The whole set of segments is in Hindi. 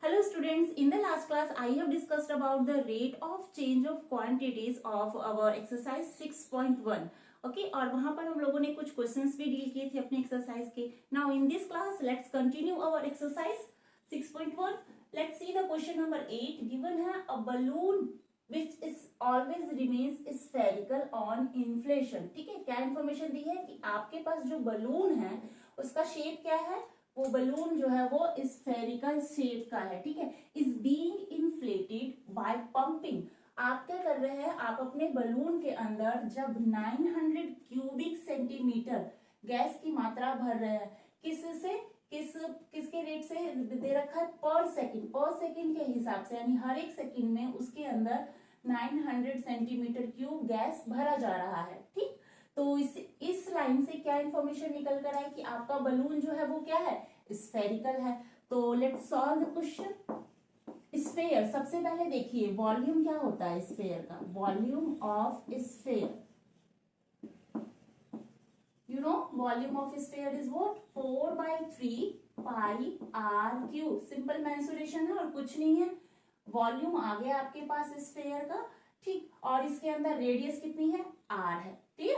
Hello students, in the last class I have discussed about the rate of change of quantities of our exercise 6.1. Okay और वहां पर हम लोगों ने कुछ क्वेश्चंस भी डील किए थे अपने एक्सरसाइज के. Now in this class let's continue our exercise 6.1. Let's see the question number 8. Given है a balloon which is always remains spherical on inflation. ठीक है, क्या इन्फॉर्मेशन दी है कि आपके पास जो बलून है उसका शेप क्या है. वो बलून जो है वो स्फेरिकल शेप का है. ठीक है, is being inflated by pumping. आप क्या कर रहे हैं, आप अपने बलून के अंदर जब 900 क्यूबिक सेंटीमीटर गैस की मात्रा भर रहे हैं, किसके रेट से दे रखा है, पर सेकंड के हिसाब से, यानी हर एक सेकंड में उसके अंदर 900 सेंटीमीटर क्यूब गैस भरा जा रहा है. ठीक, तो इस लाइन से क्या इंफॉर्मेशन निकल कर आए कि आपका बलून जो है वो क्या है, स्फेरिकल है. तो let's solve the question. Sphere, सबसे पहले देखिए वॉल्यूम क्या होता है स्फेयर का. Volume of sphere, you know volume of sphere is what, 4/3 pi r cube. Simple mensuration है और कुछ नहीं है. वॉल्यूम आ गया आपके पास स्फेयर का. ठीक, और इसके अंदर रेडियस कितनी है, r है. ठीक,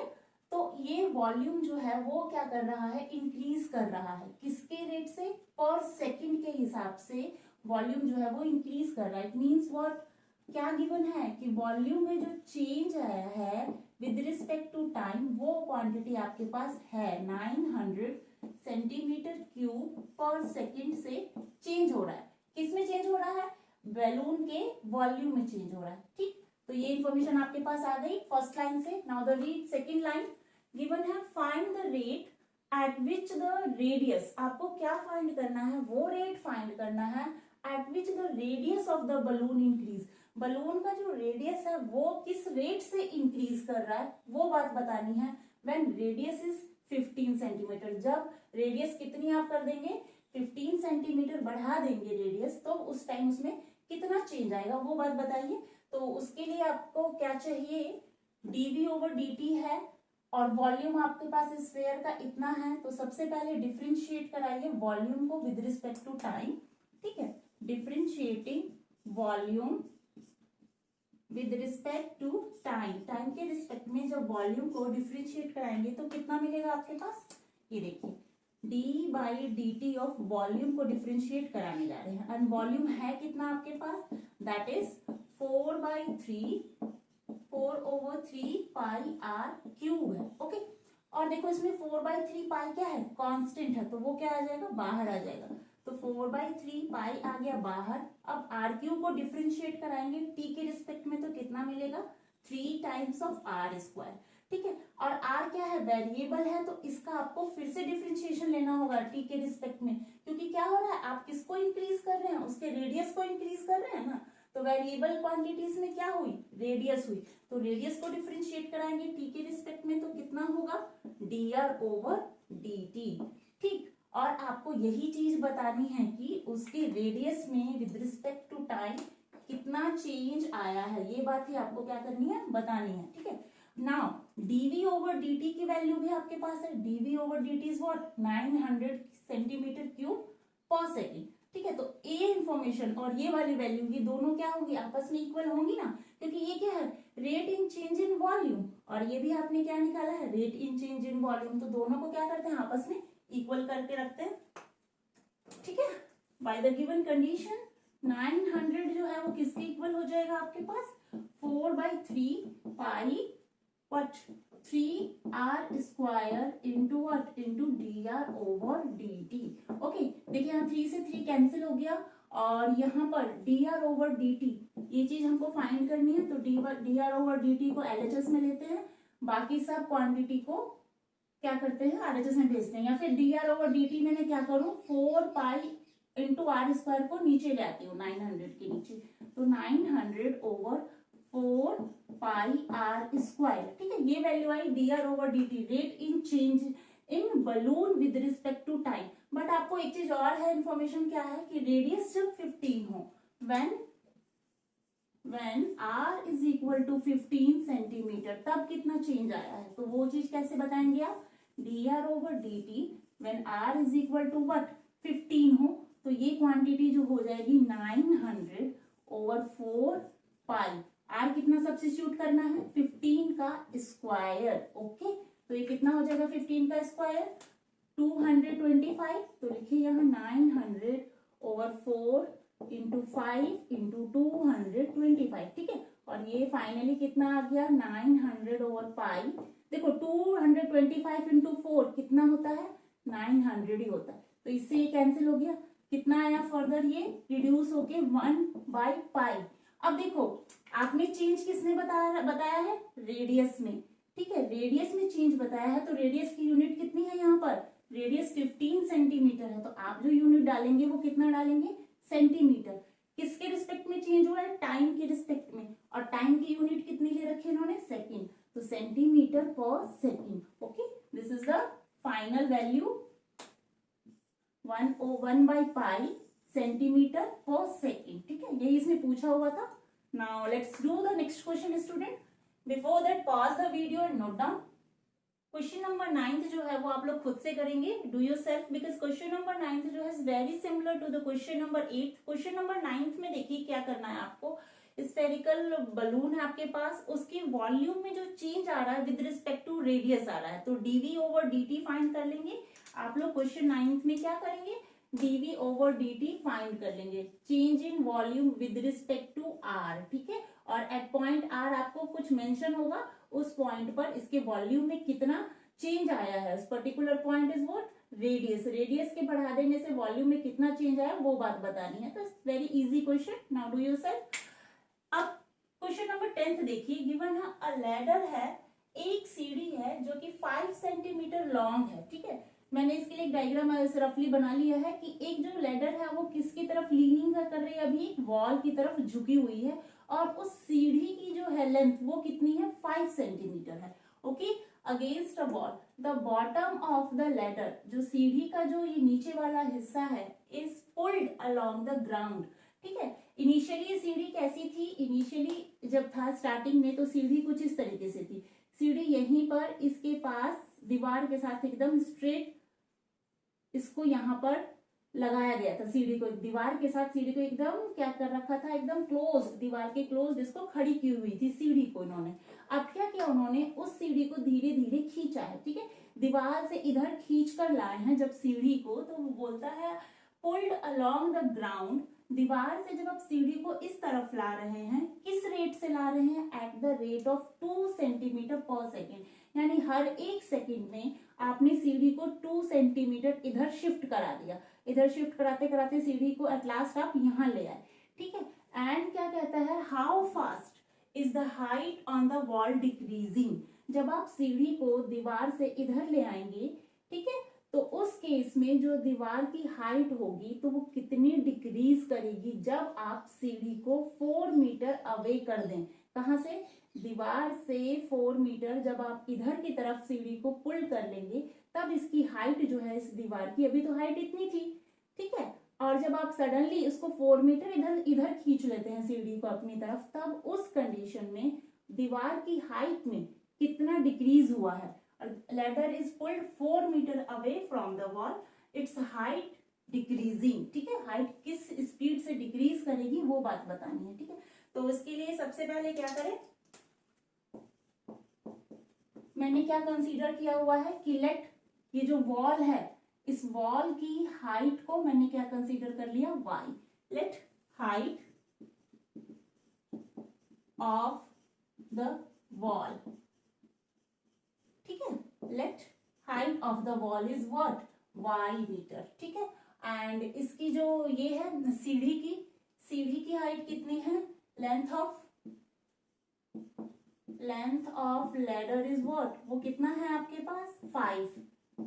तो ये वॉल्यूम जो है वो क्या कर रहा है, इंक्रीज कर रहा है. किसके रेट से, पर सेकंड के हिसाब से वॉल्यूम जो है वो इंक्रीज कर रहा है. इट मीन्स व्हाट, क्या गिवन है कि वॉल्यूम में जो चेंज आया है विद रिस्पेक्ट टू टाइम, वो क्वांटिटी आपके पास है 900 सेंटीमीटर क्यूब पर सेकंड से चेंज हो रहा है. किसमें चेंज हो रहा है, बैलून के वॉल्यूम में चेंज हो रहा है. ठीक, तो ये इंफॉर्मेशन आपके पास आ गई फर्स्ट लाइन से. Now the read second line. Given है find the rate at which the radius. आपको क्या फाइंड करना है, वो रेट फाइंड करना है eight which the radius of the balloon increase. Balloon का जो रेडियस है वो किस रेट से इंक्रीज कर रहा है, वो बात बतानी है. व्हेन रेडियस इज 15 सेंटीमीटर, जब रेडियस कितनी आप कर देंगे, 15 सेंटीमीटर बढ़ा देंगे रेडियस, तो उस टाइम उसमें कितना चेंज आएगा वो बात बताइए. तो उसके लिए आपको क्या चाहिए, dv/dt है और वॉल्यूम आपके पास स्फेयर का इतना है. तो सबसे पहले डिफरेंशिएट कराइए वॉल्यूम को विद रिस्पेक्ट टू टाइम. ठीक है, differentiating volume with respect to time. Time के रिस्पेक्ट में जब वॉल्यूम को डिफरेंशिएट कराएंगे तो कितना मिलेगा आपके पास, ये देखिए d/dt ऑफ वॉल्यूम को डिफरेंशिएट कराने जा रहे हैं. एंड वॉल्यूम है कितना आपके पास, that is 4/3 pi r cube है. ओके, और देखो इसमें 4/3 पाई क्या है, कांस्टेंट है, तो वो क्या आ जाएगा, बाहर आ जाएगा. तो 4/3 पाई आ गया बाहर. अब आर क्यूब को डिफरेंशिएट कराएंगे टी के रिस्पेक्ट में, तो कितना मिलेगा, 3 टाइम्स ऑफ आर स्क्वायर. ठीक है, और आर क्या है, वेरिएबल है, तो इसका आपको फिर से डिफरेंशिएशन लेना होगा टी के रिस्पेक्ट में, क्योंकि क्या हो रहा है, आप किसको इंक्रीज कर रहे हैं, उसके रेडियस को इंक्रीज कर रहे हैं ना. तो वेरिएबल क्वांटिटीज में क्या हुई, रेडियस हुई. तो रेडियस को डिफरेंशिएट कराएंगे टी के रिस्पेक्ट में, तो कितना होगा, dr/dt. ठीक, और आपको यही चीज बतानी है कि उसके रेडियस में विद रिस्पेक्ट टू टाइम कितना चेंज आया है, ये बात ही आपको क्या करनी है, बतानी है. ठीक है, नाउ dv/dt की वैल्यू भी आपके पास है. dv/dt is what, 900 centimetre cube पर सेकेंड. ठीक है, तो ये इंफॉर्मेशन और ये वाली वैल्यू, ये दोनों क्या होंगी, आपस में इक्वल होंगी ना, क्योंकि ये क्या है, rate in change in volume, और ये भी आपने क्या निकाला है, rate in change in volume. तो दोनों को क्या करते हैं, आपस में इक्वल करके रखते हैं. ठीक है, बाय द गिवन कंडीशन 900 जो है वो किसके इक्वल हो जाएगा आपके पास, 4/3 pi what 3r square into what, into dr/dt. Okay, देखिए यहाँ 3 से 3 कैंसिल हो गया, और यहाँ पर dr/dt ये चीज हमको फाइंड करनी है. तो dr/dt को LHS में लेते हैं, बाकी सब क्वांटिटी को क्या करते हैं, RHS में भेजते हैं. या फिर dr/dt मैंने क्या करूं, 4 पाई इंटू आर स्क्वायर को नीचे ले आती हूँ 900 के नीचे. तो 900/4 पाई आर स्क्वायर. ठीक है, ये वैल्यू आई dr/dt, rate in change in balloon with respect to time. But आपको एक चीज और है, इंफॉर्मेशन क्या है कि रेडियस जब 15 हो, when r is equal to 15 centimetre, तब कितना चेंज आया है. तो वो चीज कैसे बताएंगे आप, dr/dt when r is equal to what, 15 हो, तो ये क्वांटिटी जो हो जाएगी 900/4 पाई। आर कितना सब्स्टिट्यूट करना है, 15 का स्क्वायर। ओके, तो ये कितना हो जाएगा 15 का स्क्वायर, 225। तो लिखिए यहाँ 900/4 इंटू 5 इंटू 225, ठीक है। और ये फाइनली कितना आ गया 900/पाई। देखो 225 इंटू 4 कितना होता है, 900 ही होता है। तो इससे ये कैंसिल हो गया, कितना आया फर्दर, ये रिड्यूस होके 1/पाई। अब देखो आपने चेंज किसने बताया है, रेडियस में, ठीक है, रेडियस में चेंज बताया है। तो रेडियस की यूनिट कितनी है यहाँ पर, रेडियस 15 सेंटीमीटर है। तो आप जो यूनिट डालेंगे वो कितना डालेंगे, सेंटीमीटर। किसके रिस्पेक्ट में चेंज हुआ है, टाइम के रिस्पेक्ट में। और टाइम की यूनिट कितनी ले रखी है इन्होंने, सेकंड। तो centimetre per second. Okay, this is the final value 1/पाई सेंटीमीटर पर सेकंड, ठीक है। यही इसमें पूछा हुआ था। Now let's do the next question student. Before that pause the video and note down. Question number 9 जो है वो आप लोग खुद से करेंगे, do yourself, because question number 9 जो है very similar to the question number 8। Question number 9 में देखिए क्या करना है आपको, स्फेरिकल बलून है आपके पास, उसके वॉल्यूम में जो चेंज आ रहा है विद रिस्पेक्ट टू रेडियस आ रहा है, तो dv/dt फाइंड कर लेंगे आप लोग। क्वेश्चन 9 में क्या करेंगे, dv/dt फाइंड कर लेंगे, change in volume with respect to r, ठीक है। और एट पॉइंट r आपको कुछ मेंशन होगा, उस पॉइंट पर इसके वॉल्यूम में कितना चेंज आया है, उस particular point is what, radius. Radius के बढ़ा देने से वॉल्यूम में कितना चेंज आया वो बात बतानी है। तो very easy question, now do yourself. अब क्वेश्चन नंबर 10 देखिए, गिवन है अ लैडर है, एक सीढ़ी है जो कि 5 सेंटीमीटर लॉन्ग है, ठीक है। मैंने इसके लिए एक डायग्राम रफली बना लिया है कि एक जो लैडर है वो किसकी तरफ लीनिंग कर रही है, अभी वॉल की तरफ झुकी हुई है, और उस सीढ़ी की जो है लेंथ वो कितनी है, 5 सेंटीमीटर है। Okay, against a wall, the bottom of the ladder, जो सीढ़ी का जो ये नीचे वाला हिस्सा है, is pulled along the ground, ठीक है। इनिशियली ये सीढ़ी कैसी थी, इनिशियली जब था स्टार्टिंग में तो सीढ़ी कुछ इस तरीके से थी। सीढ़ी यहीं पर इसके पास दीवार के साथ एकदम स्ट्रेट इसको यहाँ पर लगाया गया था, सीढ़ी को दीवार के साथ, सीढ़ी को एकदम क्या कर रखा था, एकदम क्लोज, दीवार के क्लोज इसको खड़ी की हुई थी सीढ़ी को इन्होंने। अब क्या किया उन्होंने, उस सीढ़ी को धीरे धीरे खींचा है, ठीक है, दीवार से इधर खींच कर लाए हैं जब सीढ़ी को, तो वो बोलता है पुल्ड अलोंग द ग्राउंड। दीवार से जब आप सीढ़ी को इस तरफ ला रहे हैं, किस रेट से ला रहे हैं, at the rate of 2 centimetre per second, यानी हर 1 सेकेंड में आपने सीढ़ी को 2 सेंटीमीटर इधर शिफ्ट करा दिया। इधर शिफ्ट कराते कराते सीढ़ी को एट लास्ट आप यहाँ ले आए, ठीक है। एंड क्या कहता है, how fast is the height on the wall decreasing. जब आप सीढ़ी को दीवार से इधर ले आएंगे, ठीक है, तो उस केस में जो दीवार की हाइट होगी तो वो कितनी डिक्रीज करेगी, जब आप सीढ़ी को 4 मीटर अवे कर दें। कहाँ से, दीवार से 4 मीटर जब आप इधर की तरफ सीढ़ी को पुल कर लेंगे, तब इसकी हाइट जो है इस दीवार की, अभी तो हाइट इतनी थी, ठीक है, और जब आप सडनली इसको 4 मीटर इधर इधर खींच लेते हैं सीढ़ी को अपनी तरफ, तब उस कंडीशन में दीवार की हाइट में कितना डिक्रीज हुआ है। ladder is pulled 4 meter away from the wall, its height decreasing, ठीक है, हाइट किस स्पीड से डिक्रीज करेगी वो बात बतानी है, ठीक है। तो इसके लिए सबसे पहले क्या करें, मैंने क्या कंसीडर किया हुआ है कि लेट, ये जो वॉल है इस वॉल की हाइट को मैंने क्या कंसीडर कर लिया, y, let height of the wall, ठीक है, let height of the wall is what, y metre, ठीक है। एंड इसकी जो ये है सीढ़ी की हाइट कितनी है, length of ladder is what, वो कितना है आपके पास, 5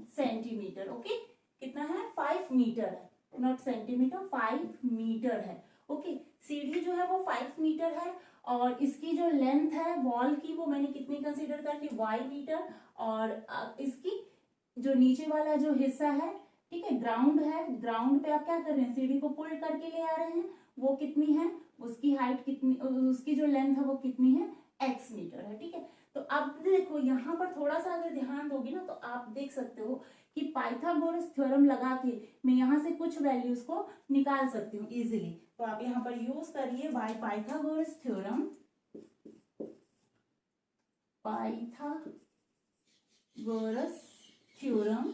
सेंटीमीटर, ओके, कितना है, 5 मीटर है, नॉट सेंटीमीटर, 5 मीटर है, ओके। सीढ़ी जो है वो 5 मीटर है, और इसकी जो लेंथ है वॉल की वो मैंने कितनी कंसीडर कर ली, y मीटर, और इसकी जो नीचे वाला जो हिस्सा है, ठीक है, ग्राउंड है, ग्राउंड पे आप क्या कर रहे हैं, सीढ़ी को पुल करके ले आ रहे हैं, वो कितनी है, उसकी हाइट कितनी, उसकी जो लेंथ है वो कितनी है, x मीटर है, ठीक है। तो अब देखो यहाँ पर थोड़ा सा अगर ध्यान दोगे ना तो आप देख सकते हो कि पाइथागोरस थ्योरम लगा के मैं यहाँ से कुछ वैल्यूज को निकाल सकती हूँ इजीली। तो आप यहाँ पर यूज करिए by Pythagoras theorem, Pythagoras theorem.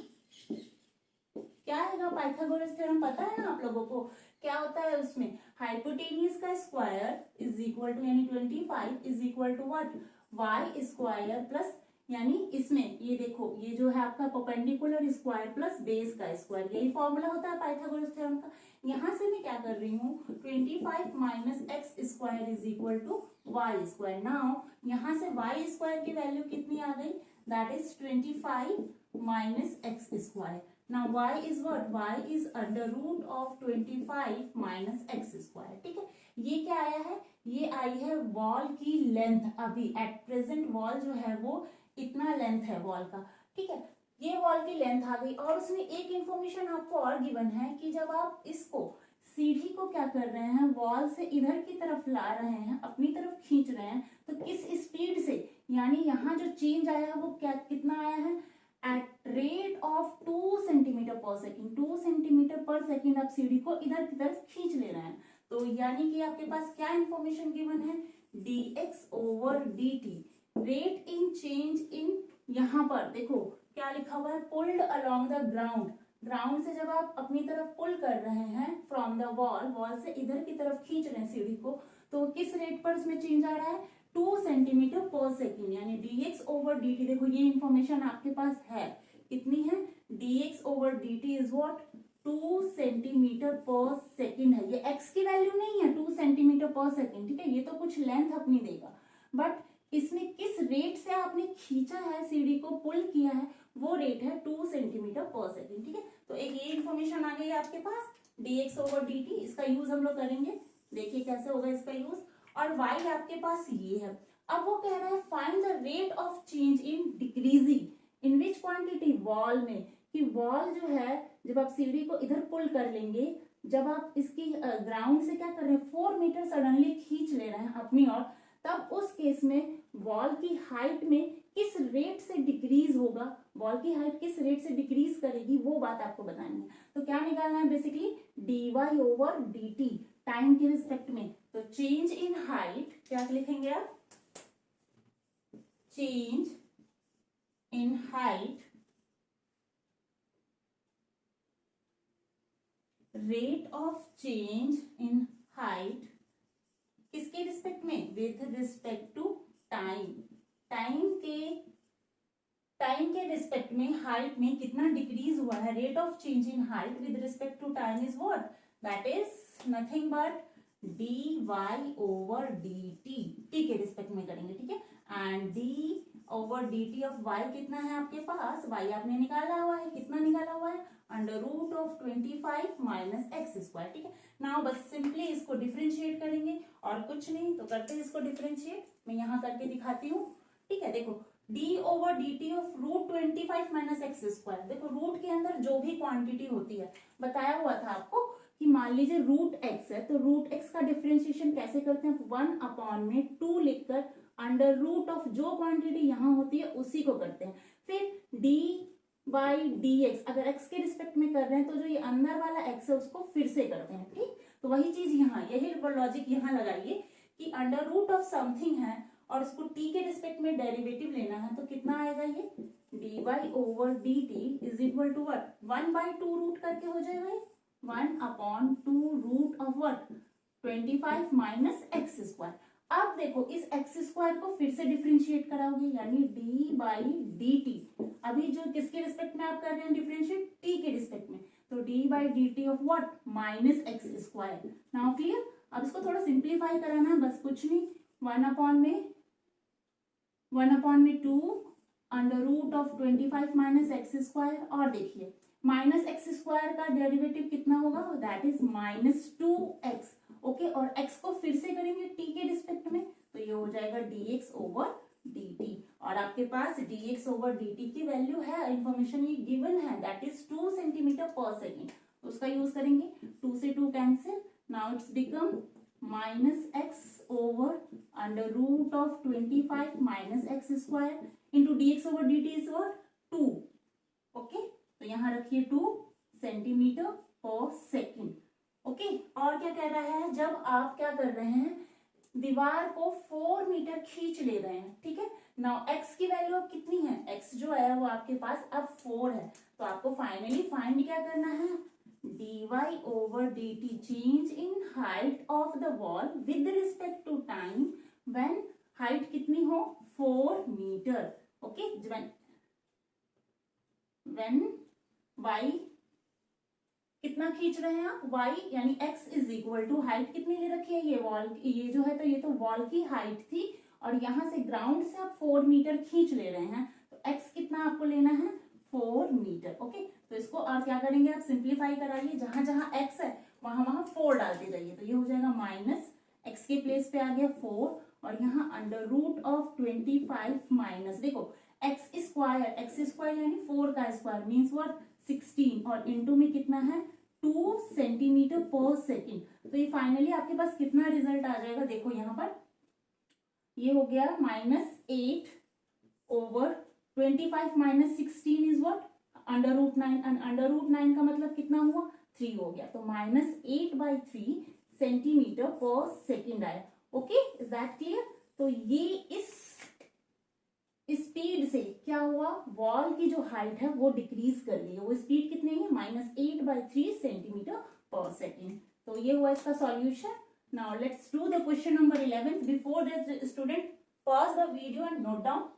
क्या है पाइथागोरस थ्योरम, पता है ना आप लोगों को क्या होता है उसमें? हाइपोटेन्यूज का स्क्वायर इज इक्वल टू यानी 25 is equal to what, Y square plus, यानी इसमें ये देखो ये जो है आपका परपेंडिकुलर स्क्वायर प्लस बेस का स्क्वायर, यही फॉर्मूला होता है पाइथागोरस थ्योरम का। यहाँ से मैं क्या कर रही हूँ, 25 minus X square is equal to Y square. Now यहाँ से वाई स्क्वायर की वैल्यू कितनी आ गई, that is 25 minus X square. Now y is what? Y is under root of 25 minus x square। ठीक है, ये क्या आया है, ये आई है वॉल की लेंथ। अभी एट प्रेजेंट वॉल जो है वो इतना लेंथ है वॉल का। ठीक है, ये वॉल की लेंथ आ गई। और उसमें एक इंफॉर्मेशन आपको और गिवन है कि जब आप इसको सीढ़ी को क्या कर रहे हैं, वॉल से इधर की तरफ ला रहे हैं, अपनी तरफ खींच रहे हैं, तो किस स्पीड से, यानी यहाँ जो चेंज आया है वो क्या कितना आया है, at rate of 2 centimetre per second. 2 centimetre per second आप सीढ़ी को इधर की तरफ खींच ले रहे हैं। तो यानी कि आपके पास क्या इंफॉर्मेशन गिवन है, dx over dt, rate in change इन, यहाँ पर देखो क्या लिखा हुआ है, pulled along the ground. Ground से जब आप अपनी तरफ पुल कर रहे हैं फ्रॉम द वॉल, वॉल से इधर की तरफ खींच रहे हैं सीढ़ी को, तो किस रेट पर इसमें चेंज आ रहा है, 2 सेंटीमीटर पर सेकेंड। यानी dx ओवर dt, देखो ये इंफॉर्मेशन आपके पास है, कितनी है, dx over dt is what, 2 centimetre per second है। ये x की वैल्यू नहीं है, 2 सेंटीमीटर पर सेकेंड। ठीक है, ये तो कुछ लेंथ अपनी देगा, बट इसमें किस रेट से आपने खींचा है, सीढ़ी को पुल किया है, वो रेट है 2 सेंटीमीटर पर सेकेंड। ठीक है, तो एक ये इंफॉर्मेशन आ गई आपके पास, dx ओवर dt। इसका यूज हम लोग करेंगे, देखिए कैसे होगा इसका यूज। और y आपके पास ये है। अब वो कह रहा है find the rate of change in decreasing in which quantity, wall में, कि वॉल जो है जब आप सीढ़ी को इधर पुल कर लेंगे, जब आप इसकी ग्राउंड से क्या कर रहे हैं, 4 मीटर सडनली खींच ले रहे हैं अपनी ओर, तब उस केस में वॉल की हाइट में किस रेट से डिक्रीज होगा, वॉल की हाइट किस रेट से डिक्रीज करेगी, वो बात आपको बतानी है। तो क्या निकालना है, basically dy over dt time के रिस्पेक्ट में। तो चेंज इन हाइट क्या लिखेंगे आप, change in height, rate of change in height किसके रिस्पेक्ट में, with respect to time. Time के रिस्पेक्ट में हाइट में कितना डिक्रीज हुआ है, rate of change in height with respect to time is what, that is nothing but dy over dt, t के रिस्पेक्ट में करेंगे। ठीक है, and d over dt of y कितना है आपके पास, y आपने निकाला हुआ है, कितना निकाला हुआ है, under root of 25 minus X square. ठीक है, नाउ बस सिंपली इसको डिफरेंशिएट करेंगे और कुछ नहीं, तो करते हैं इसको डिफरेंशिएट, मैं यहाँ करके दिखाती हूँ। ठीक है, देखो d over dt of root 25 minus X square, देखो रूट के अंदर जो भी क्वांटिटी होती है, बताया हुआ था आपको कि मान लीजिए रूट x है, तो रूट x का डिफरेंशिएशन कैसे करते हैं, 1 अपॉन में 2 लिखकर अंडर रूट ऑफ जो क्वांटिटी यहाँ होती है उसी को करते हैं। फिर d बाई dx, अगर x के रिस्पेक्ट में कर रहे हैं तो जो ये अंदर वाला x है उसको फिर से करते हैं। ठीक, तो वही चीज यहाँ, यही लॉजिक यहाँ लगाइए कि अंडर रूट ऑफ समथिंग है और उसको t के रिस्पेक्ट में डेरिवेटिव लेना है, तो कितना आएगा ये, dy over dt is equal to what, 1/2 root करके हो जाएगा ये, 1/2 root of what, 25 minus X square. अब देखो इस एक्स स्क्वायर को फिर से डिफरेंशिएट कराओगे, यानी d बाई डी टी, अभी जो किसके रिस्पेक्ट में आप कर रहे हैं डिफरेंशिएट, t के रिस्पेक्ट में, तो d by D T of what, minus X square. Now clear. अब इसको थोड़ा सिंप्लीफाई कराना है, बस कुछ नहीं, 1 अपॉन में 2 under root of 25 minus X square, और देखिए माइनस एक्स स्क्वायर का डेरिवेटिव कितना होगा, that is minus 2x। Okay, और x को फिर से करेंगे t के रिस्पेक्ट में, तो ये हो जाएगा dx ओवर dt, और आपके पास dx ओवर dt की वैल्यू है, इंफॉर्मेशन ये गिवन है, that is 2 centimetre per second. तो उसका यूज करेंगे, 2 से 2 cancel, now it's become minus x over under root of 25 minus X square into dx over dt is what, 2। Okay, तो तो यहाँ रखिए 2 सेंटीमीटर पर सेकेंड। ओके, और क्या कह रहा है, जब आप क्या कर रहे हैं, दीवार को 4 मीटर खींच ले रहे हैं, ठीक है। नाउ x की वैल्यू अब कितनी है, x जो है वो आपके पास अब 4 है, तो आपको फाइनली फाइंड क्या करना है, dy over dt change in height of the wall with respect to time when height कितनी हो 4 मीटर। ओके, when y कितना खींच रहे हैं आप, y यानी x is equal to height कितनी ले रखी है, ये वॉल, ये जो है तो ये तो वॉल की हाइट थी, और यहां से ग्राउंड से आप 4 मीटर खींच ले रहे हैं, तो x कितना आपको लेना है 4 मीटर। ओके, तो इसको और क्या करेंगे आप, सिंप्लीफाई कराइए, जहां जहां x है वहां वहां 4 डालते जाइए, तो ये हो जाएगा माइनस x के प्लेस पे आ गया 4, और यहाँ अंडर रूट ऑफ 25 माइनस, देखो x स्क्वायर यानी 4 का स्क्वायर मीन्स व्हाट 16, और इंटू में कितना है 2 सेंटीमीटर पर सेकेंड। तो ये फाइनली आपके पास कितना रिजल्ट आ जाएगा, देखो यहाँ पर ये हो गया -8 over 25 minus 16 is what under root 9, and under root 9 का मतलब कितना हुआ 3 हो गया, तो -8/3 सेंटीमीटर पर सेकेंड आया। Okay, is that clear. तो ये इस स्पीड से क्या हुआ, वॉल की जो हाइट है वो डिक्रीज कर ली है, वो स्पीड कितनी है -8/3 सेंटीमीटर पर सेकेंड। तो ये हुआ इसका solution. Now let's do the question number 11। Before that student pause the video and note down.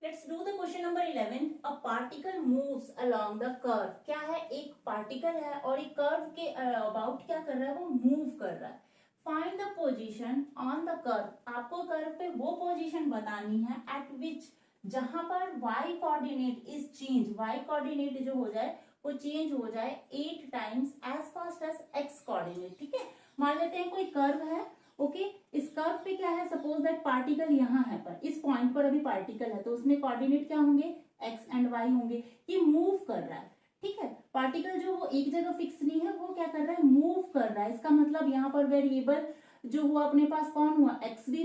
Let's do the question number 11. A particle moves along the curve. क्या है, एक पार्टिकल है और एक कर्व के अबाउट क्या कर रहा है, वो मूव कर रहा है। Find the position on the curve. आपको कर्व पे वो पोजीशन बतानी है at which, जहां पर y coordinate is change, y coordinate जो हो जाए वो चेंज हो जाए 8 times as fast as x coordinate. ठीक है, मान लेते हैं कोई कर्व है, ओके, इस कर्व पे क्या है, सपोज दैट पार्टिकल यहाँ है, पर इस पॉइंट पर अभी पार्टिकल है, तो उसमें कोऑर्डिनेट क्या होंगे x एंड y होंगे। ये मूव कर रहा है, ठीक है, पार्टिकल जो वो एक जगह फिक्स नहीं है, वो क्या कर रहा है, मूव कर रहा है। इसका मतलब यहाँ पर वेरिएबल जो हुआ अपने पास कौन हुआ, x भी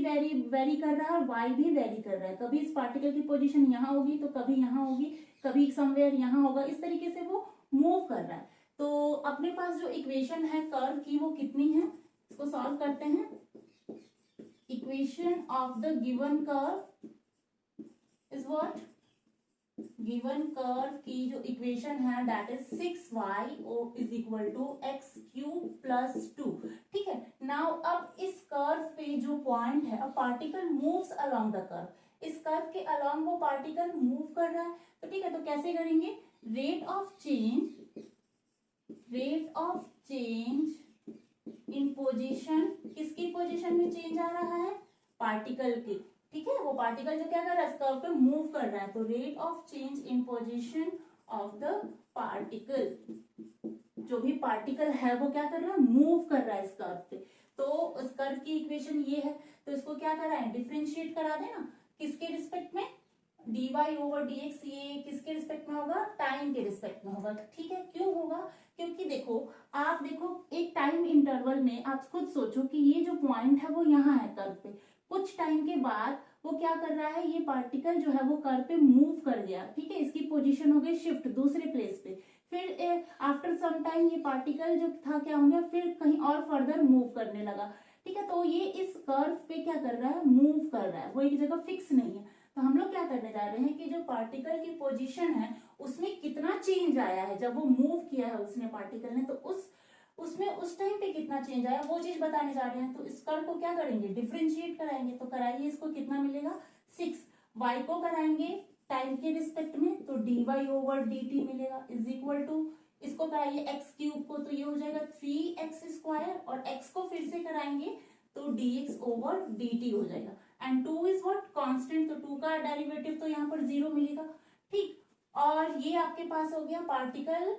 वेरी कर रहा है और y भी वेरी कर रहा है। कभी इस पार्टिकल की पोजीशन यहाँ होगी तो कभी यहाँ होगी, कभी समवेयर यहाँ होगा, इस तरीके से वो मूव कर रहा है। तो अपने पास जो इक्वेशन है कर्व की वो कितनी है, इसको सॉल्व करते हैं। Equation of the given curve is what, given curve की जो इक्वेशन है that is 6y is equal to X cube plus 2। ठीक है, नाउ अब इस कर्व पे जो पॉइंट है, अब particle moves along the curve, इस कर्व के अलोंग वो पार्टिकल मूव कर रहा है, तो ठीक है, तो कैसे करेंगे, rate of change in position, किसकी पोजीशन में चेंज आ रहा है, पार्टिकल की। ठीक है, वो पार्टिकल जो क्या कर रहा है, कर्व पे मूव कर रहा है, तो rate of change in position of the particle, जो भी पार्टिकल है वो क्या कर रहा है, मूव कर रहा है इस कर्व पे। तो उस कर्व की इक्वेशन ये है, तो इसको क्या करा है, डिफरेंशिएट करा देना, किसके रिस्पेक्ट में, dy ओवर dx, ये किसके रिस्पेक्ट में होगा, टाइम के रिस्पेक्ट में होगा। ठीक है, क्यों होगा, क्योंकि देखो आप देखो एक टाइम इंटरवल में आप खुद सोचो कि ये जो पॉइंट है वो यहाँ है कर्व पे, कुछ टाइम के बाद वो क्या कर रहा है, ये पार्टिकल जो है वो कर्व पे मूव कर गया, ठीक है, इसकी पोजीशन हो गई शिफ्ट दूसरे प्लेस पे, फिर आफ्टर सम टाइम ये पार्टिकल जो था क्या हो गया, फिर कहीं और फर्दर मूव करने लगा। ठीक है, तो ये इस कर्व पे क्या कर रहा है, मूव कर रहा है, वो एक जगह फिक्स नहीं है। तो हम लोग क्या करने जा रहे हैं कि जो पार्टिकल की पोजीशन है उसमें कितना चेंज आया है, जब वो मूव किया है उसने पार्टिकल ने, तो उसमें उस टाइम पे कितना चेंज आया वो चीज बताने जा रहे हैं। तो इस कर्व को क्या करेंगे, डिफरेंशिएट कराएंगे, तो कराइए, इसको कितना मिलेगा 6, y को कराएंगे टाइम के रिस्पेक्ट में, तो dy ओवर dt मिलेगा इज इक्वल टू, इसको कराइए x क्यूब को, तो ये हो जाएगा 3x स्क्वायर, और x को फिर से कराएंगे तो dx ओवर dt हो जाएगा, एंड 2 इज व्हाट कांस्टेंट, तो 2 का डेरिवेटिव तो यहाँ पर 0 मिलेगा। ठीक, और ये आपके पास हो गया पार्टिकल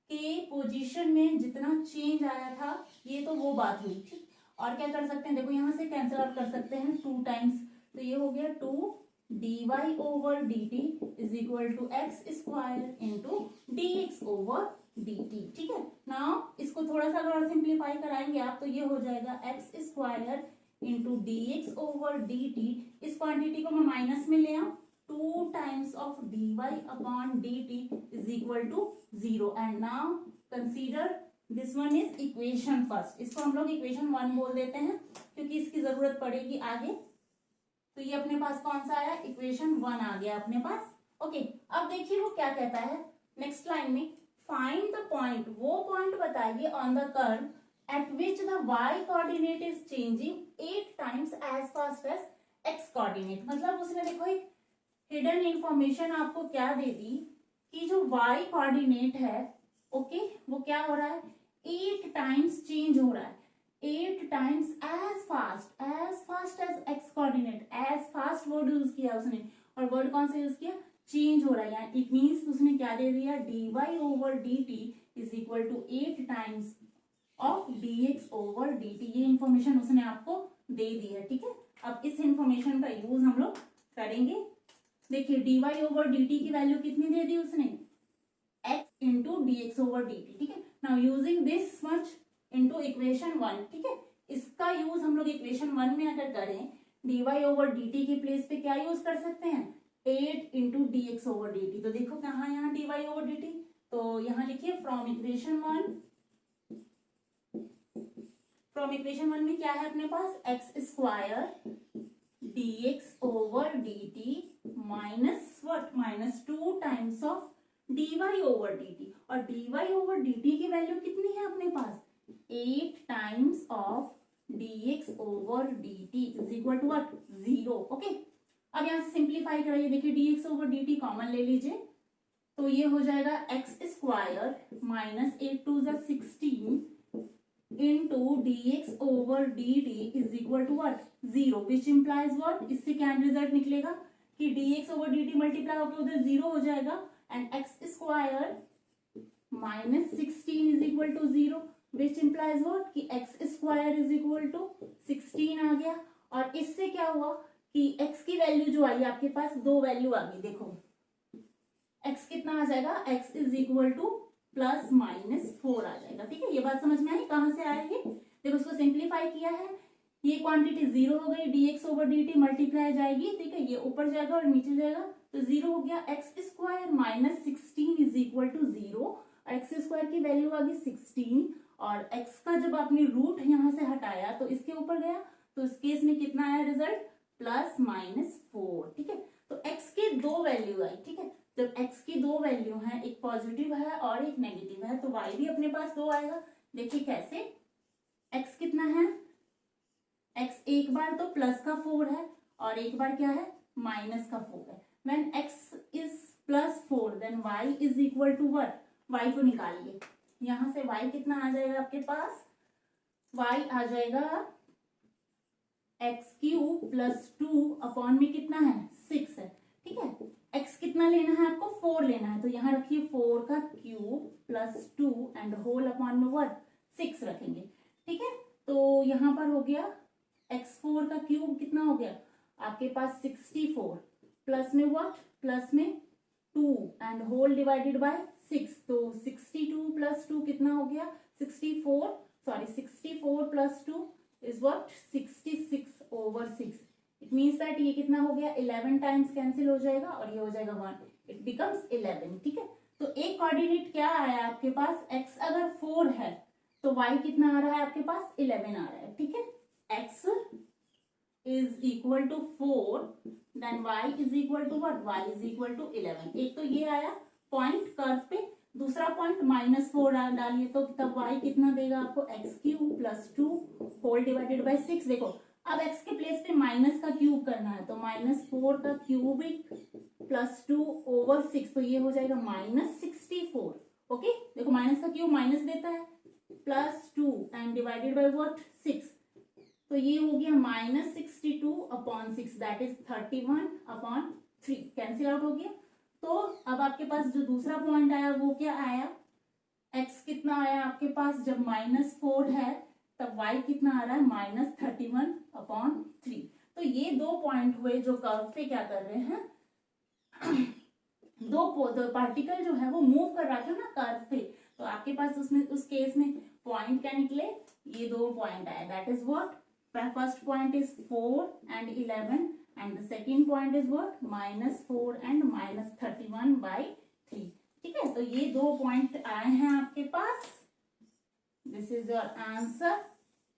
के पोजीशन में जितना चेंज आया था, ये तो वो बात हुई। ठीक, और क्या कर सकते हैं, देखो यहाँ से कैंसिल आउट कर सकते हैं 2 टाइम्स, तो ये हो गया 2 dy over dt is equal to X square into dx over dt। ठीक है, नाउ इसको थोड़ा सा अगर सिंप्लीफाई कराएंगे आप, तो ये हो जाएगा X square into dx over dt, इस क्वांटिटी को मैं माइनस में ले आऊं 2 times of dy upon dt is equal to 0. And now consider this one is equation first. इसको हम लोग इक्वेशन 1 बोल देते हैं क्योंकि इसकी जरूरत पड़ेगी आगे. तो ये अपने पास कौन सा आया, इक्वेशन 1 आ गया अपने पास. ओके, अब देखिए वो क्या कहता है नेक्स्ट लाइन में, फाइंड द पॉइंट, वो पॉइंट बताइए on the curve at which the y coordinate is changing 8 times as fast as x coordinate. मतलब उसने देखो एक हिडन इंफॉर्मेशन आपको क्या दे दी कि जो y कोऑर्डिनेट है, ओके, वो क्या हो रहा है, 8 टाइम्स चेंज हो रहा है, 8 times as fast as x coordinate. As fast word use किया उसने, और वर्ड कौन सा यूज किया, चेंज हो रहा है. इट मीन्स उसने क्या दे दिया, dy over dt is equal to 8 times of dx over dt. ये इंफॉर्मेशन उसने आपको दे दी है. ठीक है, अब इस इंफॉर्मेशन का यूज हम लोग करेंगे. देखिए dy ओवर dt की वैल्यू कितनी दे दी उसने, x into dx over dt. ठीक है, now using this much into equation 1. ठीक है, इसका यूज हम लोग इक्वेशन 1 में अगर करें, dy ओवर dt के प्लेस पे क्या यूज कर सकते हैं, 8 इंटू dx ओवर dt. तो देखो कहाँ यहाँ dy ओवर dt, तो यहाँ लिखिए फ्रॉम इक्वेशन 1. फ्रॉम इक्वेशन 1 में क्या है अपने पास, x square dx over dt minus what, minus 2 times of dy over dt. और dy ओवर dt की वैल्यू कितनी है अपने पास, 8 times of dx over dt is equal to what, 0. Okay, अब यहाँ से सिंप्लीफाई कराइए. देखिए dx ओवर dt कॉमन ले लीजिए, तो ये हो जाएगा X square minus 8 to 16 into dx over dt is equal to what, 0, which implies what, इससे क्या रिजल्ट निकलेगा कि dx over dt मल्टीप्लाई होकर उधर 0 हो जाएगा, and x square minus 16 is equal to 0, which implies what कि x square is equal to 16 आ गया. और इससे क्या हुआ कि x की वैल्यू जो आई आपके पास, दो वैल्यू आ गई. देखो x कितना आ जाएगा, x is equal to plus minus 4 आ जाएगा. ठीक है, ये बात समझ में आई कहां से आएगी. देखो इसको सिंप्लीफाई किया है, ये क्वांटिटी 0 हो गई, dx ओवर dt मल्टीप्लाई जाएगी. ठीक है, ये ऊपर जाएगा और नीचे जाएगा, तो 0 हो गया. X square minus 16 is equal to 0, और एक्स स्क्वायर की वैल्यू आ गई 16, और x का जब आपने रूट यहाँ से हटाया तो इसके ऊपर गया, तो इस केस में कितना आया रिजल्ट, प्लस माइनस 4. ठीक है, तो x की दो वैल्यू आई. ठीक है, जब x की दो वैल्यू है, एक पॉजिटिव है और एक नेगेटिव है, तो y भी अपने पास दो आएगा. देखिए कैसे, x कितना है, x एक बार तो प्लस का 4 है और एक बार क्या है, माइनस का 4 है. व्हेन x इज plus 4 then y is equal to what, y को निकालिए. यहां से y कितना आ जाएगा आपके पास, y आ जाएगा एक्स क्यूब प्लस 2 अपॉन में कितना है, 6 है. ठीक है, x कितना लेना है आपको, 4 लेना है, तो यहाँ रखिए 4 का cube plus 2 and whole upon में व्हाट, 6 रखेंगे. ठीक है, तो यहाँ पर हो गया x4 का क्यूब कितना हो गया आपके पास 64, प्लस में व्हाट, प्लस में 2 एंड होल डिवाइडेड बाय 6, तो 62 प्लस 2 कितना हो गया 64, sorry 64 plus 2 is what 66 over 6. It means that ये कितना हो गया, 11 टाइम्स कैंसिल हो जाएगा और ये हो जाएगा 1, इट बिकम्स 11. ठीक है, तो एक कोऑर्डिनेट क्या आया आपके पास, x अगर 4 है तो y कितना आ रहा है आपके पास, 11 आ रहा है. ठीक है, x is equal to 4 then y is equal to what, y is equal to 11. एक तो ये आया पॉइंट कर्व पे, दूसरा पॉइंट -4 डालिए तो तब y कितना देगा आपको, x cube plus 2 whole divided by 6. देखो अब x के प्लेस पे माइनस का क्यूब करना है, तो -4 का क्यूबिक प्लस 2 ओवर 6, तो ये हो जाएगा -64. ओके, देखो माइनस का क्यूब माइनस देता है, plus 2 and divided by what 6, तो ये हो गया -62 upon 6 that is 31 upon 3, cancel out हो गया. तो अब आपके पास जो दूसरा पॉइंट आया वो क्या आया, x कितना आया आपके पास, जब -4 है तब y कितना आ रहा है, -31 अपॉन 3. तो ये दो पॉइंट हुए जो कर्व पे क्या कर रहे हैं, दो पार्टिकल जो है वो मूव कर रहा था ना कर्व पे, तो आपके पास उसमें उस केस में पॉइंट क्या निकले, ये दो पॉइंट आए, that is what, first point is 4 and 11 and the second point is what -4 and -31/3। ठीक है, तो ये 2 पॉइंट आए हैं आपके पास। This is your answer.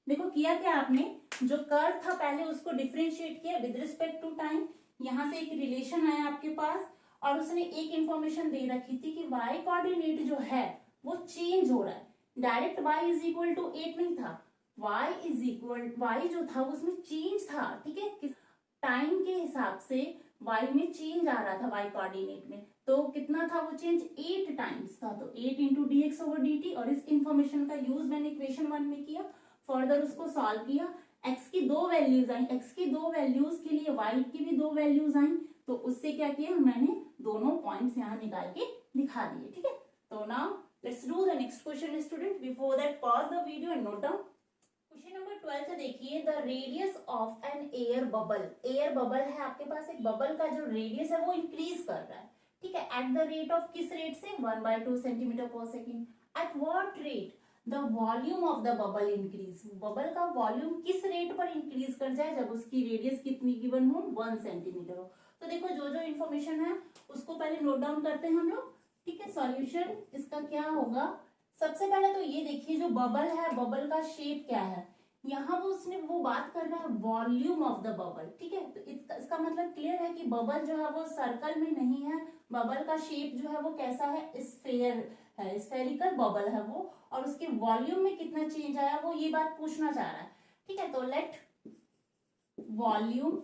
देखो किया क्या आपने, जो कर्व था पहले उसको डिफरेंशिएट किया विद रिस्पेक्ट टू टाइम। यहां से एक रिलेशन आया आपके पास और उसने एक इंफॉर्मेशन दे रखी थी कि y कोऑर्डिनेट जो है वो चेंज हो रहा है। Direct y is equal to 8 नहीं था, y जो था उसमें चेंज था। ठीक है, टाइम के हिसाब से y में चेंज आ रहा था, y कोऑर्डिनेट में। तो कितना था वो चेंज, 8 टाइम्स था। तो 8 इंटू dx/dt। और इस इंफॉर्मेशन का यूज मैंने इक्वेशन 1 में किया, फर्दर उसको सॉल्व किया। x की 2 वैल्यूज आई, x की 2 वैल्यूज के लिए y की भी 2 वैल्यूज आई। तो उससे क्या किया मैंने, दोनों पॉइंट्स यहाँ निकाल के दिखा दिए। ठीक है, तो now let's do the next question student. Before that pause the video and note down. Question number 12 देखिए, the radius of an air bubble. Air bubble है आपके पास, एक बबल का जो रेडियस है वो इंक्रीज कर रहा है। ठीक है, एट द रेट ऑफ किस रेट से, 1/2 centimetre per second. At what rate the volume of the bubble increase. Bubble का वॉल्यूम किस रेट पर इंक्रीज कर जाए जब उसकी रेडियस कितनी गिवन हो, 1 सेंटीमीटर हो। तो देखो जो जो इन्फॉर्मेशन है उसको पहले नोट डाउन करते हैं हम लोग। ठीक है, सॉल्यूशन इसका क्या होगा, सबसे पहले तो ये देखिए जो बबल है, बबल का शेप क्या है। यहाँ वो बात कर रहा है वॉल्यूम ऑफ द बबल। ठीक है, तो इसका मतलब क्लियर है कि बबल जो है वो सर्कल में नहीं है, बबल का शेप जो है वो कैसा है, स्फेयर है, स्फेरिकल बबल है वो। और उसके वॉल्यूम में कितना चेंज आया वो ये बात पूछना चाह रहा है। ठीक है, तो let volume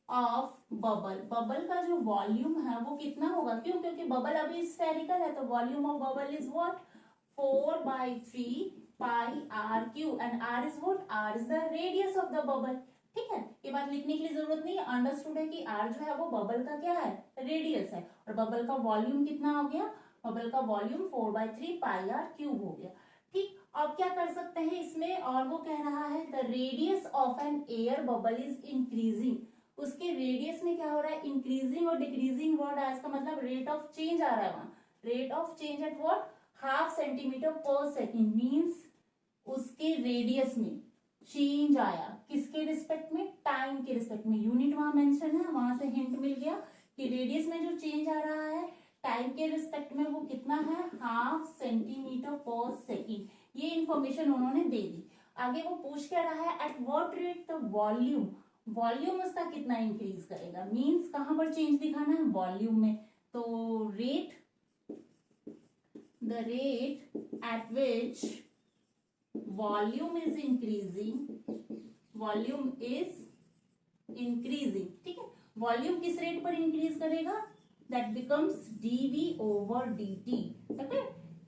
of bubble, bubble का जो वॉल्यूम है वो कितना होगा, क्यों, क्योंकि बबल अभी स्फेरिकल है। तो volume of bubble is what, 4/3 pi r Q. And r is what, r is the radius of the bubble. ठीक है, ये बात लिखने की जरूरत नहीं है, अंडरस्टूड है कि r जो है वो बबल का क्या है, रेडियस है। और बबल का वॉल्यूम कितना हो गया, बबल का वॉल्यूम 4/3 पाई r क्यूब हो गया। ठीक, अब क्या कर सकते हैं इसमें, और वो कह रहा है the radius of an air bubble is increasing. उसके रेडियस में क्या हो रहा है, इंक्रीजिंग और डिक्रीजिंग वर्ड है, इसका मतलब रेट ऑफ चेंज आ रहा है वहां। Rate of change at what, 0.5 centimetre per second. Means उसके रेडियस में चेंज आया, किसके रिस्पेक्ट में, टाइम के रिस्पेक्ट में। यूनिट वहां मेंशन है, वहां से हिंट मिल गया कि रेडियस में जो चेंज आ रहा है टाइम के रिस्पेक्ट में वो कितना है, 0.5 सेंटीमीटर पर सेकेंड। ये इंफॉर्मेशन उन्होंने दे दी। आगे वो पूछ क्या रहा है, at what rate the volume, volume उसका कितना इंक्रीज करेगा। मींस कहां पर चेंज दिखाना है, वॉल्यूम में। तो rate, the rate at which volume is increasing, volume is increasing. ठीक है, वॉल्यूम किस रेट पर इंक्रीज करेगा, दैट बिकम्स dv/dt। ओके,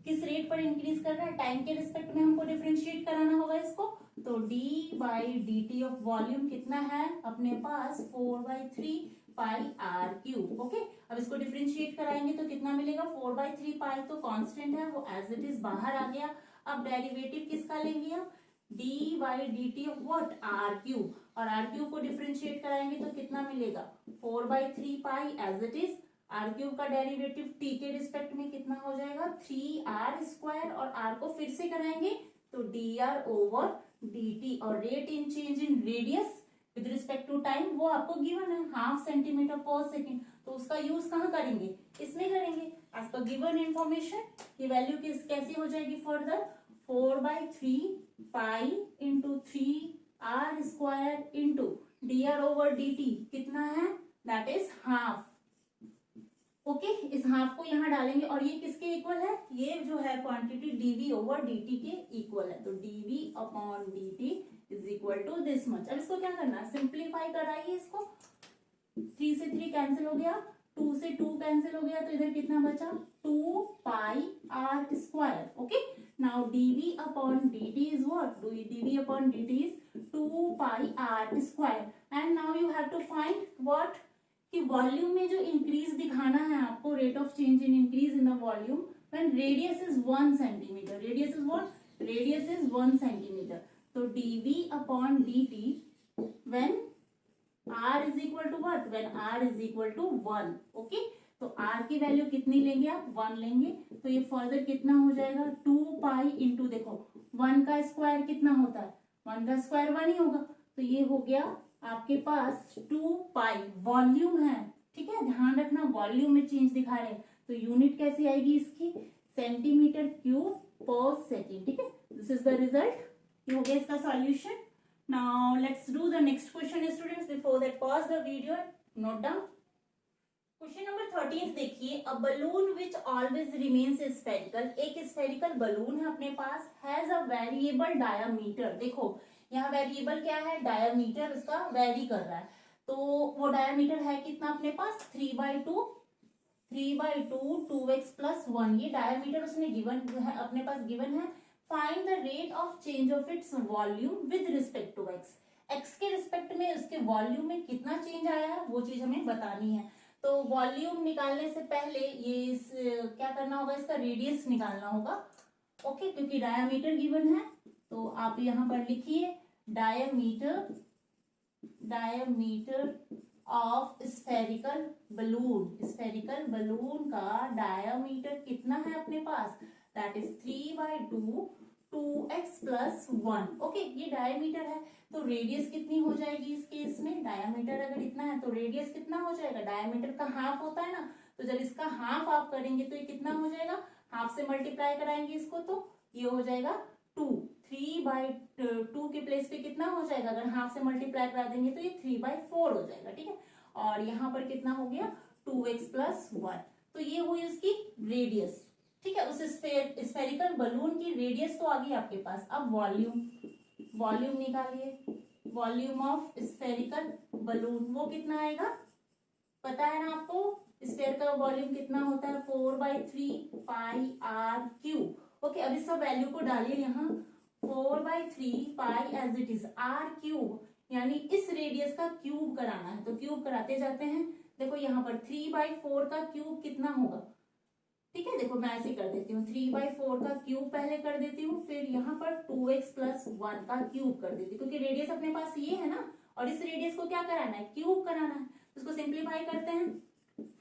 किस रेट पर इंक्रीज कर रहा है, टाइम के रिस्पेक्ट में हमको डिफरेंशिएट कराना होगा इसको। तो d/dt ऑफ वॉल्यूम कितना है अपने पास, 4/3 पाई r क्यूब। ओके, अब इसको डिफरेंशिएट कराएंगे तो कितना मिलेगा, 4/3 पाई तो कांस्टेंट है वो एज इट इज बाहर आ गया। अब डेरिवेटिव किसका लेंगे हम, d/dt of what, r cube. और r क्यूब को डिफरेंशिएट कराएंगे तो कितना मिलेगा, 4/3 pi as it is. r cube का डेरिवेटिव t के रिस्पेक्ट में कितना हो जाएगा, 3r²। और r को फिर से कराएंगे तो dr/dt। और rate in change in radius with respect to time वो आपको गिवन है, 0.5 सेंटीमीटर पर सेकेंड। तो उसका यूज कहाँ करेंगे, इसमें करेंगे। एज पर गिवन इंफॉर्मेशन ये वैल्यू कैसी हो जाएगी further, 4/3 pi into 3r² into dr/dt कितना है, दैट इज 1/2। ओके, इस हाफ को यहाँ डालेंगे और ये किसके इक्वल है, ये जो है क्वांटिटी dv/dt के इक्वल है। तो dv/dt is equal to this much. अब इसको क्या करना है, सिंप्लीफाई कराइए इसको। 3 से 3 कैंसिल हो गया, 2 से 2 कैंसिल हो गया, तो इधर कितना बचा, 2 pi r²। Okay, now dv/dt is what, dv/dt is 2 pi r²। And now you have to find what, कि वॉल्यूम में जो इंक्रीज दिखाना है आपको, rate of change in increase in the volume when radius is 1 centimetre. Radius is what, radius is 1 centimetre. तो dv/dt when r is equal to what, when r is equal to 1। Okay, तो r की वैल्यू कितनी लेंगे आप, 1 लेंगे। तो ये फर्दर कितना हो जाएगा, 2 पाई इंटू, देखो 1 का स्क्वायर कितना होता है, 1 का स्क्वायर 1 ही होगा। तो ये हो गया आपके पास 2 पाई वॉल्यूम है, ठीक है, ध्यान रखना वॉल्यूम में चेंज दिखा रहे हैं, तो यूनिट कैसे आएगी इसकी, सेंटीमीटर क्यूब पर सेकेंड, ठीक है। दिस इज द रिजल्ट, ये हो गया इसका solution. Now let's do the next question students, before that pause the video, note down. Question number 13 देखिए, अ balloon which always remains spherical, एक स्फेरिकल बलून है अपने पास, हैज अ वेरिएबल डायामीटर, देखो यहाँ वेरिएबल क्या है, डायामीटर उसका वेरी कर रहा है, तो वो डायामीटर है कितना अपने पास 3/2, 3/2 2x + 1, ये डायामीटर उसने गिवन है, अपने पास गिवन है। Find the rate of change of its volume with respect to x, x के रिस्पेक्ट में उसके वॉल्यूम में कितना चेंज आया है वो चीज हमें बतानी है। तो वॉल्यूम निकालने से पहले ये क्या करना होगा, इसका रेडियस निकालना होगा, ओके, क्योंकि डायामीटर गिवन है, तो आप यहाँ पर लिखिए diameter of spherical balloon, spherical balloon का डायामीटर कितना है अपने पास, दैट इज 3/2 2x + 1, ओके, ये डायामीटर है, तो रेडियस कितनी हो जाएगी इस केस में, डायामीटर अगर इतना है तो रेडियस कितना हो जाएगा, डायामीटर का हाफ होता है ना, तो जब इसका हाफ आप करेंगे तो ये कितना हो जाएगा, हाफ से मल्टीप्लाई कराएंगे इसको तो ये हो जाएगा 2, 3/2 के प्लेस पे कितना हो जाएगा, अगर हाफ से मल्टीप्लाई करा देंगे तो ये 3/4 हो जाएगा, ठीक है। और यहाँ पर कितना हो गया 2x + 1, तो ये हुई उसकी रेडियस, ठीक है, उस स्फेरिकल बलून की रेडियस तो आ गई आपके पास। अब वॉल्यूम निकालिए, वॉल्यूम ऑफ स्फेरिकल बलून वो कितना आएगा, पता है ना आपको, स्फेयर का वॉल्यूम कितना होता है 4/3 पाई आर क्यूब, ओके। अब इस सब वैल्यू को डालिए यहाँ, 4/3 pi as it is r cube, यानी इस रेडियस का क्यूब कराना है, तो क्यूब कराते जाते हैं। देखो यहाँ पर 3/4 का क्यूब कितना होगा, ठीक है, देखो मैं ऐसे कर देती हूँ, 3/4 का क्यूब पहले कर देती हूँ, फिर यहाँ पर 2x + 1 का क्यूब कर देती हूँ, क्योंकि रेडियस अपने पास ये है ना, और इस रेडियस को क्या कराना है, क्यूब कराना है, उसको सिंप्लीफाई करते हैं,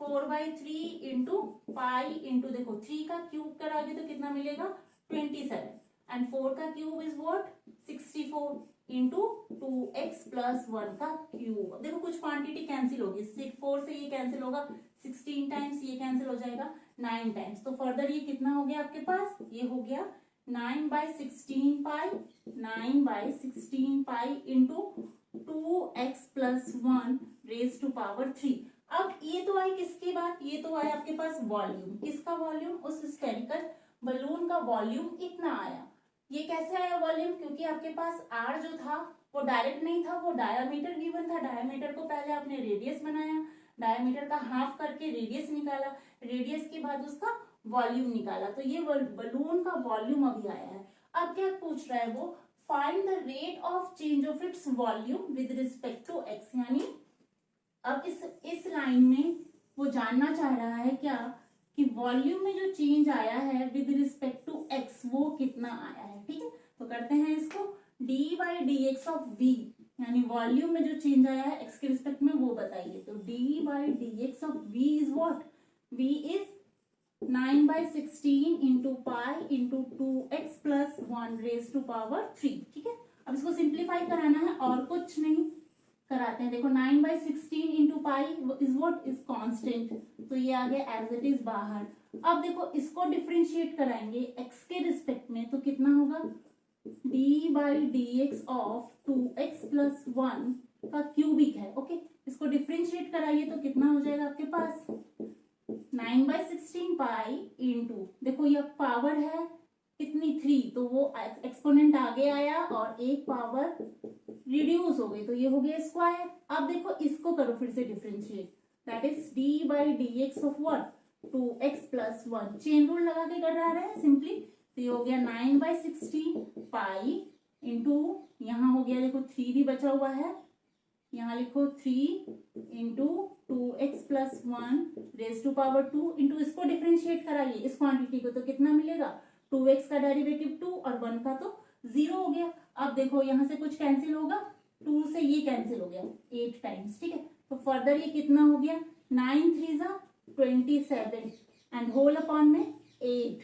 4/3 इंटू पाई इंटू, देखो 3 का क्यूब कराओगे तो कितना मिलेगा 27, एंड 4 का cube is what 64 into 2x + 1 का क्यूब। देखो कुछ क्वांटिटी कैंसिल होगी, 4 से ये कैंसिल होगा, 16 टाइम्स ये कैंसिल हो जाएगा 9 टाइम्स, तो फर्दर ये कितना हो गया आपके पास, ये हो गया 9/16 pi, 9/16 pi into 2x + 1 raise to power 3। अब ये तो आई किसकी बात, ये तो आया आपके पास वॉल्यूम, किसका वॉल्यूम, उस स्फेरिकल बलून का वॉल्यूम इतना आया। ये कैसे आया वॉल्यूम, क्योंकि आपके पास आर जो था वो डायरेक्ट नहीं था, वो डायामीटर गिवन था, डायामीटर को पहले आपने रेडियस बनाया, डायामीटर का हाफ करके रेडियस निकाला, रेडियस के बाद उसका वॉल्यूम निकाला, तो ये बलून का वॉल्यूम अभी आया है। अब क्या पूछ रहा है वो, find the rate of change of its volume with respect to x, यानी अब इस लाइन में वो जानना चाह रहा है क्या, कि वॉल्यूम में जो चेंज आया है विद रिस्पेक्ट टू एक्स वो कितना आया है, ठीक है। तो करते हैं इसको, d/dx ऑफ v, यानी वॉल्यूम में जो चेंज आया है एक्स के रिस्पेक्ट में वो बताइए, तो d/dx of v is what, v is 9/16 into pi into 2x + 1 raise to power 3, ठीक है। अब इसको सिंप्लीफाई कराना है और कुछ नहीं कराते हैं, देखो 9/16 into pi is what is constant, तो ये आ गया एज इट इज बाहर। अब देखो इसको डिफरेंशिएट कराएंगे एक्स के रिस्पेक्ट में, तो कितना होगा d/dx ऑफ 2x + 1 का क्यूबिक है, ओके। इसको डिफरेंशिएट कराइए तो कितना हो जाएगा आपके पास 9/16 पाई इंटू, देखो ये पावर है कितनी 3, तो वो एक्सपोनेंट आगे आया और एक पावर रिड्यूस हो गई, तो ये हो गया स्क्वायर। अब देखो इसको करो फिर से differentiate, that is d/dx of what 2x + 1, chain rule लगा के कर रहे हैं सिंपली, तो ये हो गया 9/16 पाई इंटू, यहाँ हो गया देखो 3 भी बचा हुआ है, यहाँ लिखो 3 into 2x + 1 raise to power 2 into, इसको डिफरेंशिएट कराइए इस क्वांटिटी को, तो कितना मिलेगा 2x का डेरिवेटिव 2 और 1 का तो 0 हो गया। अब देखो यहाँ से कुछ कैंसिल होगा, 2 से ये कैंसिल हो गया 8 टाइम्स, ठीक है। तो फर्दर ये कितना हो गया 9 3 27 एंड होल अपॉन में 8,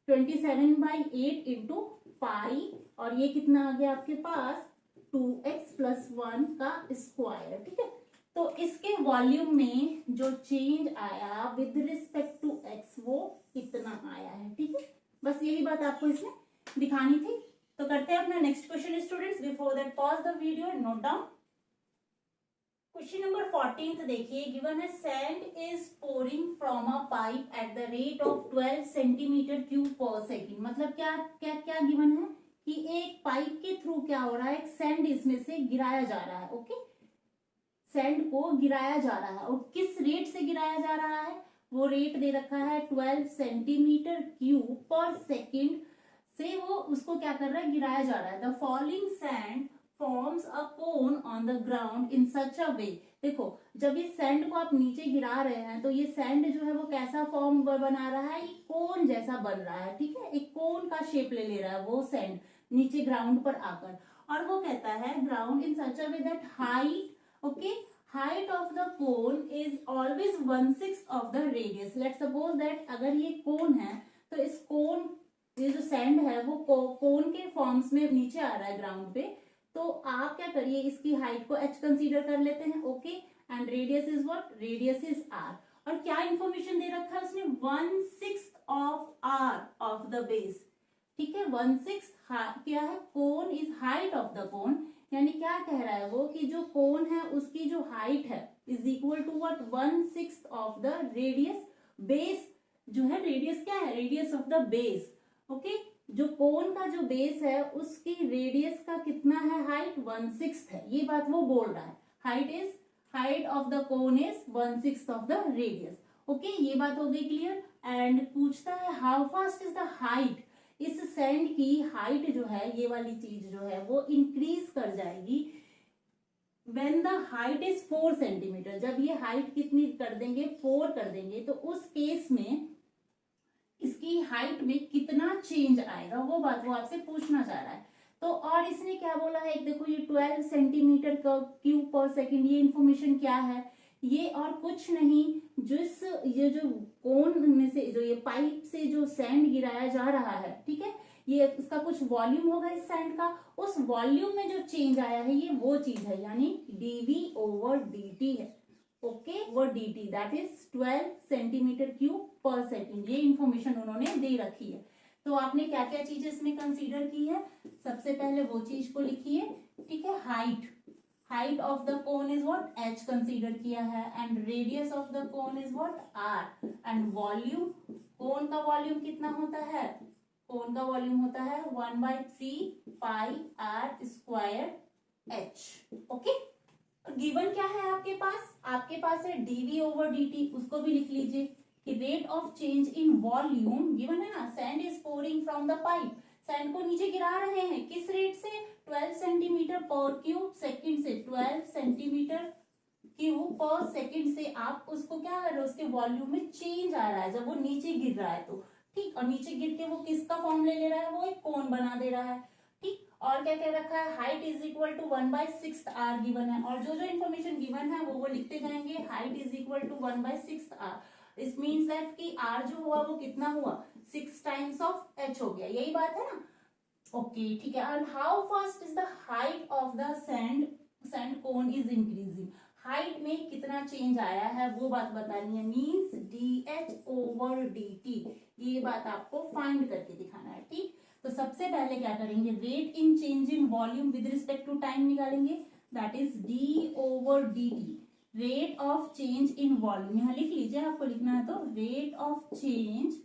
27/8 इंटू पाई, और ये कितना आ गया आपके पास 2x+1 का स्क्वायर, ठीक है। तो इसके वॉल्यूम में जो चेंज आया विद रिस्पेक्ट टू x वो कितना आया है, ठीक है। बस यही बात आपको इसमें दिखानी थी। तो करते हैं अपना next question students. Before that pause the video and note down. Question number 14 देखिए, गिवन है sand is pouring from a pipe at the rate of 12 centimetre cube पर सेकेंड। मतलब क्या क्या क्या गिवन है कि एक पाइप के थ्रू क्या हो रहा है, एक सैंड इसमें से गिराया जा रहा है, ओके। सैंड को गिराया जा रहा है और किस रेट से गिराया जा रहा है, वो रेट दे रखा है 12 सेंटीमीटर क्यूब पर सेकेंड से वो उसको क्या कर रहा है, गिराया जा रहा है। The falling sand forms a cone on the ground in such a way. देखो, जब इस सैंड को आप नीचे गिरा रहे हैं तो ये सैंड जो है वो कैसा फॉर्म बना रहा है, ये कोन जैसा बन रहा है, ठीक है। एक कोन का शेप ले रहा है वो सैंड नीचे ग्राउंड पर आकर। और वो कहता है ground in such a way that height, okay, height of the cone is always 1/6 of the radius. Let's suppose that अगर ये कोन है तो इस कोन, ये जो सैंड है वो कोन के फॉर्म्स में नीचे आ रहा है ग्राउंड पे। तो आप क्या करिए, इसकी हाइट को h कंसीडर कर लेते हैं, okay. And radius is what, radius is r। और क्या इंफॉर्मेशन दे रखा है उसने, 1/6 of r of the base, ठीक है। 1/6 क्या है, cone is height of the कोन, यानी क्या कह रहा है वो कि जो कोन है उसकी जो हाइट है is equal to what, 1/6 of the radius. Base जो है, रेडियस क्या है, radius of the base, okay. जो कोन का जो बेस है उसकी रेडियस का कितना है, हाइट 1/6 है। ये बात वो बोल रहा है, height of the cone is 1/6 of the radius, okay. ये बात हो गई क्लियर। एंड पूछता है how fast is the height. इस सैंड की हाइट जो है, ये वाली चीज जो है वो इंक्रीज कर जाएगी when the height is 4 centimetre. जब ये हाइट कितनी कर देंगे, 4 कर देंगे, तो उस केस में इसकी हाइट में कितना चेंज आएगा वो बात वो आपसे पूछना चाह रहा है। तो और इसने क्या बोला है, एक देखो ये 12 सेंटीमीटर क्यूब पर सेकेंड, ये इंफॉर्मेशन क्या है, ये और कुछ नहीं, ये जो कोन में से जो ये पाइप से जो सैंड गिराया जा रहा है, ठीक है, ये इसका कुछ वॉल्यूम होगा इस सैंड का, उस वॉल्यूम में जो चेंज आया है ये वो चीज है, यानी dv/dt है, ओके। वो dt that is 12 centimetre cube पर सेकेंड। ये इंफॉर्मेशन उन्होंने दे रखी है। तो आपने क्या क्या चीजें इसमें कंसीडर की है, सबसे पहले वो चीज को लिखिए, ठीक है। Height of the cone is what, h consider किया है। And radius of the cone is what, r। And volume, cone का वॉल्यूम कितना होता है, कोन का वॉल्यूम होता है 1/3 पाई r square h, okay. Given क्या है आपके पास है dv/dt, उसको भी लिख लीजिए कि rate of change in volume given है ना, sand is pouring from the pipe, sand को नीचे गिरा रहे हैं, किस रेट से, 12 सेंटीमीटर पर क्यूब सेकेंड से, 12 सेंटीमीटर क्यूब पर सेकेंड से आप उसको क्या कर रहे हो, उसके वॉल्यूम में चेंज आ रहा है जब वो नीचे गिर रहा है तो, ठीक। और नीचे गिर के वो किसका फॉर्म ले रहा है, वो एक कोन बना दे रहा है, ठीक। और क्या कह रखा है, height is equal to 1/6 r given है। और जो जो इन्फॉर्मेशन गिवन है वो लिखते जाएंगे, height is equal to 1/6 r। This means that कि r जो हुआ वो कितना हुआ, 6 टाइम्स ऑफ h हो गया, यही बात है ना, ओके, ठीक है। And how fast is the height of the sand cone is increasing, height में कितना चेंज आया है वो बात बतानी है, मीन्स dh/dt। ये बात आपको फाइंड करके दिखाना है, ठीक। तो सबसे पहले क्या करेंगे, rate in change in volume with respect to time निकालेंगे, that is d/dt, rate of change in volume. यहां लिख लीजिए, आपको लिखना है तो rate of change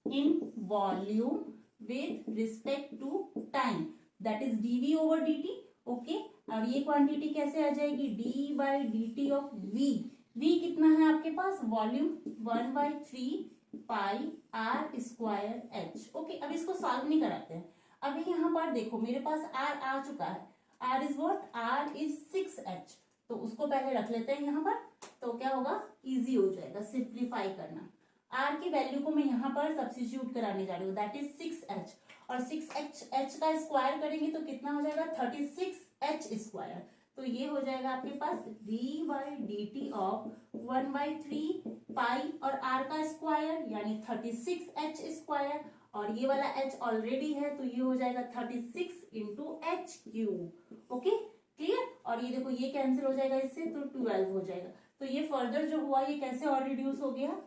in volume with respect to time, that is dv/dt, okay. और ये क्वांटिटी कैसे आ जाएगी, d/dt ऑफ v। v कितना है आपके पास, वॉल्यूम 1/3 पाई r स्क्वायर h, ओके। अब इसको सॉल्व नहीं कराते हैं, अभी यहाँ पर देखो मेरे पास r आ चुका है, r is what, r is 6h, तो उसको पहले रख लेते हैं यहाँ पर, तो क्या होगा, इजी हो जाएगा सिंप्लीफाई करना। r की वैल्यू को मैं यहाँ पर सब्स्टिट्यूट कराने जा रही हूँ, दैट इज 6h, और 6h का स्क्वायर करेंगे तो कितना हो जाएगा, 36h स्क्वायर। तो ये हो जाएगा आपके पास d/dt ऑफ 1/3 पाई और r का स्क्वायर यानी 36h², और ये वाला h ऑलरेडी है तो ये हो जाएगा 36 into H cube. Okay clear. और ये देखो ये कैंसिल हो जाएगा इससे तो 12 हो जाएगा। तो ये फर्दर जो हुआ ये कैसे और रिड्यूस हो गया,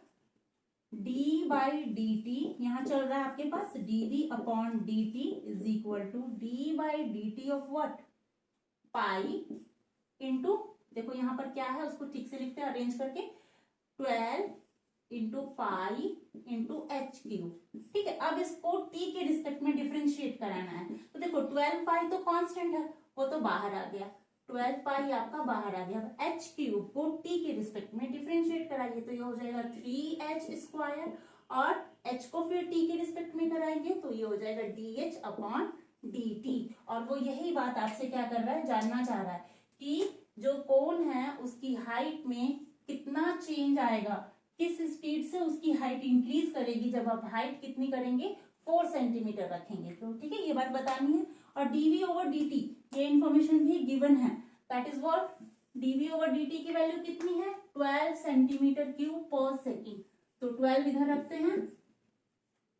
d/dt यहाँ चल रहा है आपके पास dv/dt is equal to d/dt of what, pi into, देखो यहाँ पर क्या है उसको ठीक से लिखते हैं अरेंज करके, 12 into pi into H cube. ठीक है, अब इसको t के रिस्पेक्ट में डिफरेंशिएट कराना है। तो देखो 12 पाई तो कांस्टेंट है वो तो बाहर आ गया, 12 पाई आपका बाहर आ गया। अब एच क्यूब को t के रिस्पेक्ट में डिफरेंशिएट कराइए तो ये हो जाएगा 3h² और h को फिर t के रिस्पेक्ट में कराएंगे तो ये हो जाएगा dh/dt। और वो यही बात आपसे क्या कर रहा है, जानना चाह रहा है कि जो कोन है उसकी हाइट में कितना चेंज आएगा, किस स्पीड से उसकी हाइट इंक्रीज करेगी जब आप हाइट कितनी करेंगे 4 सेंटीमीटर रखेंगे। तो ठीक है ये बात बतानी है। और dv/dt ये इंफॉर्मेशन भी गिवन है, दैट इज व्हाट, dv/dt की वैल्यू कितनी है 12 सेंटीमीटर क्यूब पर सेकेंड। तो 12 इधर रखते हैं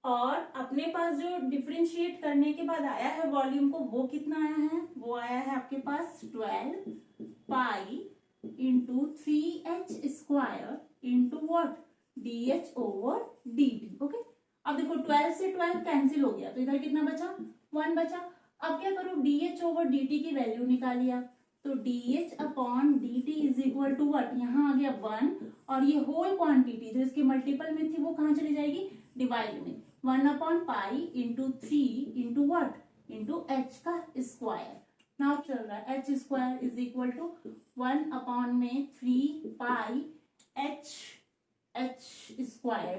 और अपने पास जो डिफरेंशिएट करने के बाद आया है वॉल्यूम को वो कितना आया है, वो आया है आपके पास 12 pi into 3h² into what dh/dt। Okay अब देखो 12 से 12 कैंसिल हो गया तो इधर कितना बचा, 1 बचा। अब क्या करो dh/dt की वैल्यू निकालिए तो dh/dt is equal to what, यहाँ आ गया 1 और ये होल क्वांटिटी जो इसके मल्टीपल में थी वो कहाँ चली जाएगी, डिवाइड में, 1/पाई into 3 into what into h का स्क्वायर। नाउ चल रहा है h² is equal to 1/3 pi h²।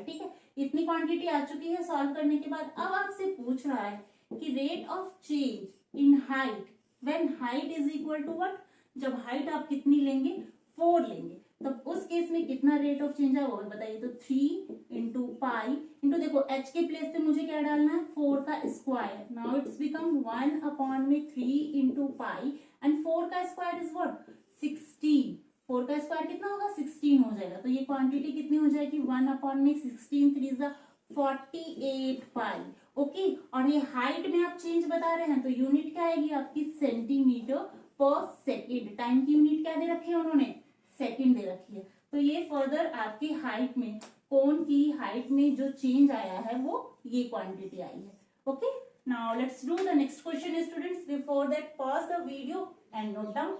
ठीक है इतनी क्वांटिटी आ चुकी है सॉल्व करने के बाद। अब आपसे पूछ रहा है कि rate of change in height when height is equal to what, जब हाइट आप कितनी लेंगे 4 लेंगे तब उस केस में कितना रेट ऑफ चेंज है वो बताइए। तो 3 इंटू पाई इंटू, देखो h के प्लेस पे मुझे क्या डालना है 4 का square. Now it's become 1/3 into pi and 4 का स्क्वायर इज व्हाट 16। 4 का स्क्वायर कितना होगा 16 हो जाएगा। तो ये क्वांटिटी कितनी हो जाएगी 1/16 3 48 पाई। ओके और ये हाइट में आप चेंज बता रहे हैं तो यूनिट क्या आएगी आपकी सेंटीमीटर पर सेकेंड। टाइम की यूनिट क्या दे रखी है उन्होंने, सेकेंड दे रखी है। तो ये फर्दर आपकी हाइट में, कोन की हाइट में जो चेंज आया है वो ये क्वांटिटी आई है। Okay now let's do the next question students. Before that pause the video and note down.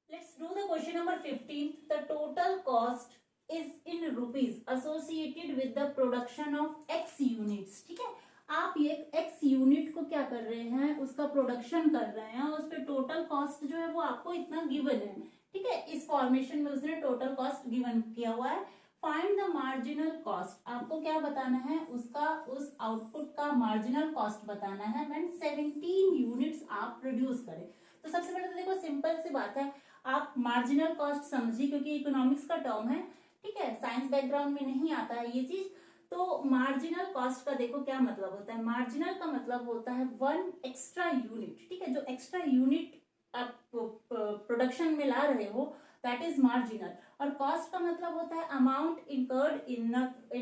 Let's do the question number 15. The total cost is in rupees associated with the production of X units. ठीक है आप ये X यूनिट को क्या कर रहे हैं, उसका प्रोडक्शन कर रहे हैं, उस पे टोटल कॉस्ट जो है वो आपको इतना गिवन है। ठीक है इस फॉर्मेशन में उसने टोटल कॉस्ट गिवन किया हुआ है। फाइंड द मार्जिनल कॉस्ट, आपको क्या बताना है उसका, उस आउटपुट का मार्जिनल कॉस्ट बताना है व्हेन 17 यूनिट्स आप प्रोड्यूस करें। तो सबसे पहले तो देखो सिंपल सी बात है, आप मार्जिनल कॉस्ट समझिए क्योंकि इकोनॉमिक्स का टर्म है। ठीक है साइंस बैकग्राउंड में नहीं आता है ये चीज। तो मार्जिनल कॉस्ट का देखो क्या मतलब होता है, मार्जिनल का मतलब होता है 1 एक्स्ट्रा यूनिट। ठीक है जो एक्स्ट्रा यूनिट आप प्रोडक्शन में ला रहे हो दैट इज मार्जिनल। और कॉस्ट का मतलब होता है amount incurred in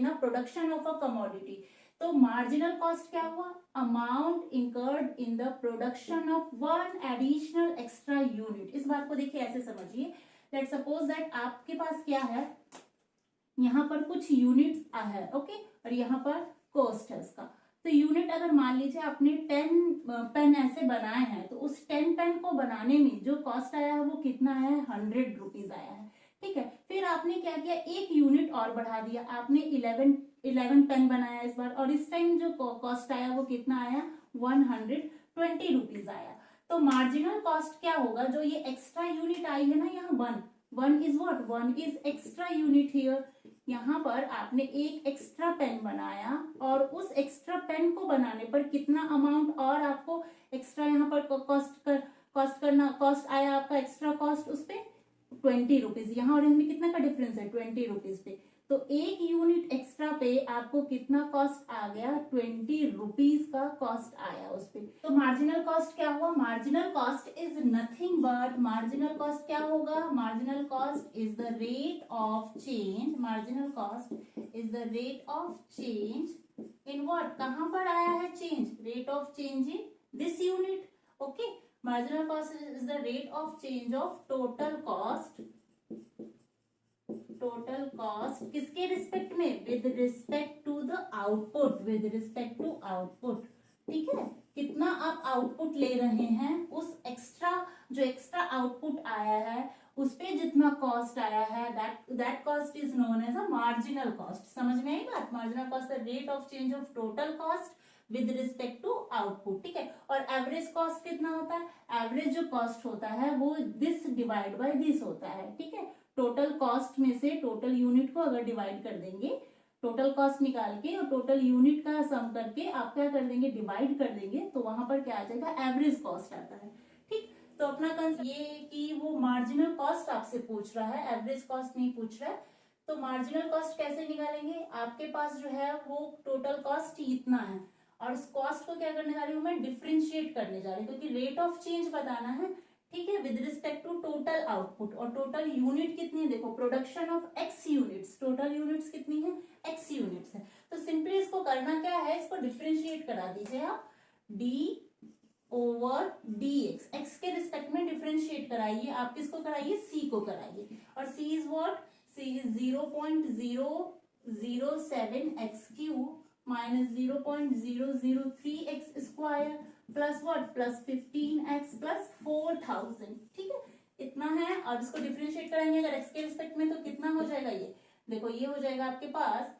a production of a commodity. तो मार्जिनल कॉस्ट क्या हुआ, amount incurred in the production of 1 additional extra unit. इस बात को देखिए ऐसे समझिए, लेट सपोज दैट आपके पास क्या है, यहाँ पर कुछ यूनिट्स है ओके और यहाँ पर कॉस्ट है उसका। तो यूनिट अगर मान लीजिए आपने 10 पेन ऐसे बनाए हैं तो उस 10 पेन को बनाने में जो कॉस्ट आया है वो कितना है 100 रुपीज आया है। ठीक है फिर आपने क्या किया, एक यूनिट और बढ़ा दिया, आपने 11 पेन बनाया इस बार और इस टाइम जो कॉस्ट आया वो कितना आया 120 रुपीज आया। तो मार्जिनल कॉस्ट क्या होगा, जो ये एक्स्ट्रा यूनिट आई है ना यहाँ 1 is what, 1 is extra unit here. यहाँ पर आपने एक एक्स्ट्रा पेन बनाया और उस एक्स्ट्रा पेन को बनाने पर कितना अमाउंट और आपको एक्स्ट्रा यहाँ पर कॉस्ट आया आपका एक्स्ट्रा कॉस्ट उस पे 20 रुपीज। यहाँ और इनमें कितना का डिफरेंस है 20 रुपीज पे। तो 1 यूनिट एक्स्ट्रा पे आपको कितना कॉस्ट आ गया, 20 रुपीज का कॉस्ट आया उस पे। तो मार्जिनल कॉस्ट क्या हुआ, marginal cost is nothing but, marginal cost क्या होगा, marginal cost is the rate of change, marginal cost is the rate of change in what, कहां पर आया है change, rate of change in this unit. Okay, marginal cost is the rate of change of total cost, total cost किसके रिस्पेक्ट में, with respect to the output, with respect to output. ठीक है, कितना आप आउटपुट ले रहे हैं, उस एक्स्ट्रा जो एक्स्ट्रा आउटपुट आया है उस पे जितना कॉस्ट आया है, that cost is known as a marginal cost. समझ में आई बात, marginal cost the rate of change of total cost with respect to output. ठीक है, और एवरेज कॉस्ट कितना होता है, एवरेज जो कॉस्ट होता है वो दिस डिवाइड बाय दिस होता है। ठीक है, टोटल कॉस्ट में से टोटल यूनिट को अगर डिवाइड कर देंगे, टोटल कॉस्ट निकाल के और टोटल यूनिट का सम करके आप क्या कर देंगे, डिवाइड कर देंगे, तो वहां पर क्या आ जाएगा, एवरेज कॉस्ट आता है। ठीक, तो अपना कंसेप्ट ये कि वो मार्जिनल कॉस्ट आपसे पूछ रहा है, एवरेज कॉस्ट नहीं पूछ रहा है। तो मार्जिनल कॉस्ट कैसे निकालेंगे, आपके पास जो है वो टोटल कॉस्ट इतना है और उस कॉस्ट को क्या करने जा रही हूँ मैं, डिफ्रेंशिएट करने जा रही हूँ, क्योंकि रेट ऑफ चेंज बताना है। ठीक है, with respect to total output, और टोटल यूनिट कितनी है, देखो production of x units, total units कितनी है, एक्स यूनिट्स है। तो सिंपली इसको करना क्या है, इसको डिफ्रेंशिएट करा दीजिए आप, d over d x, x के रिस्पेक्ट में डिफ्रेंशिएट कराइए, आप किसको कराइए, सी को कराइए, और C is what, C is 0.007 x cube minus 0.003 x square plus what, plus 15x plus 4000। ठीक है, इतना है, और इसको डिफरेंशिएट कराएंगे अगर x के रिस्पेक्ट में, तो कितना हो जाएगा, ये देखो ये हो जाएगा आपके पास,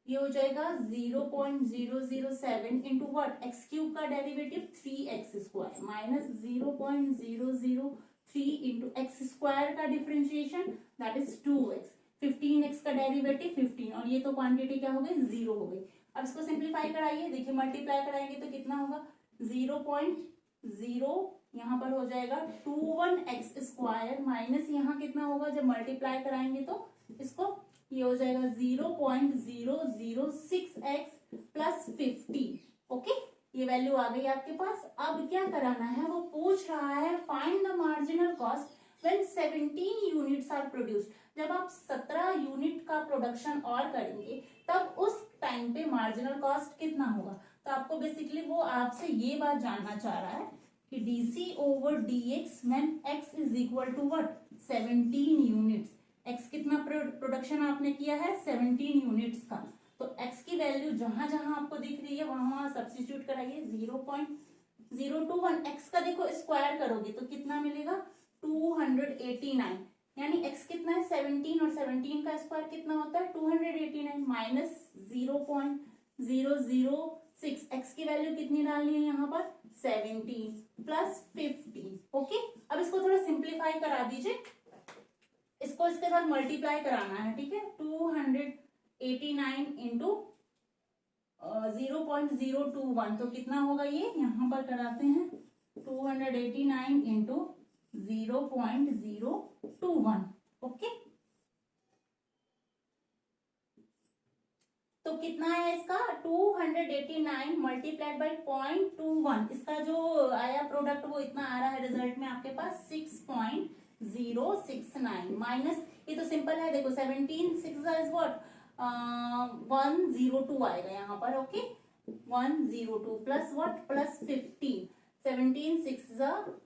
ये हो जाएगा 0.007 इंटू व्हाट, एक्स क्यूब का derivative 3x square minus 0.003 into x square का differentiation that is 2x, 15x का डेरिवेटिव 15, और ये तो क्वांटिटी क्या हो गई, 0 हो गई। अब इसको सिंप्लीफाई कराइए, देखिए मल्टीप्लाई कराएंगे तो कितना होगा, 0.0 यहाँ पर हो जाएगा 21x स्क्वायर माइनस यहाँ कितना होगा, जब मल्टीप्लाई कराएंगे तो इसको, ये हो जाएगा 0.006x प्लस 50। ओके, ये वैल्यू आ गई आपके पास। अब क्या कराना है, वो पूछ रहा है find the marginal cost when 17 units are produced, जब आप 17 यूनिट का प्रोडक्शन और करेंगे तब उस टाइम पे मार्जिनल कॉस्ट कितना होगा। तो आपको बेसिकली वो आपसे ये बात जानना चाह रहा है कि dc over dx when x is equal to what, 17 units, x कितना प्रोडक्शन आपने किया है, 17 यूनिट्स का, तो एक्स की वैल्यू जहां जहां आपको दिख रही है वहां वहां सब्स्टिट्यूट कराइए, 0.021, एक्स का देखो स्क्वायर करोगे तो कितना मिलेगा, 289, यानी x कितना है 17 और 17 का स्क्वायर कितना होता है 289 माइनस 0.006, x की वैल्यू कितनी डालनी है यहाँ पर 17 प्लस 15। ओके, अब इसको थोड़ा सिंप्लीफाई करा दीजिए, इसको इसके साथ मल्टीप्लाई कराना है। ठीक है, 289 इंटू 0.021 तो कितना होगा, ये यहाँ पर कराते हैं 289 इंटू 0.021। ओके, तो कितना है इसका 289 मल्टीप्लाइड बाई 0.21, इसका जो आया प्रोडक्ट वो इतना आ रहा है रिजल्ट में आपके पास 6.069 माइनस, ये तो सिंपल है, देखो 17 6 इज व्हाट 102 आएगा यहाँ पर। ओके, 102 प्लस व्हाट प्लस 15, 17 6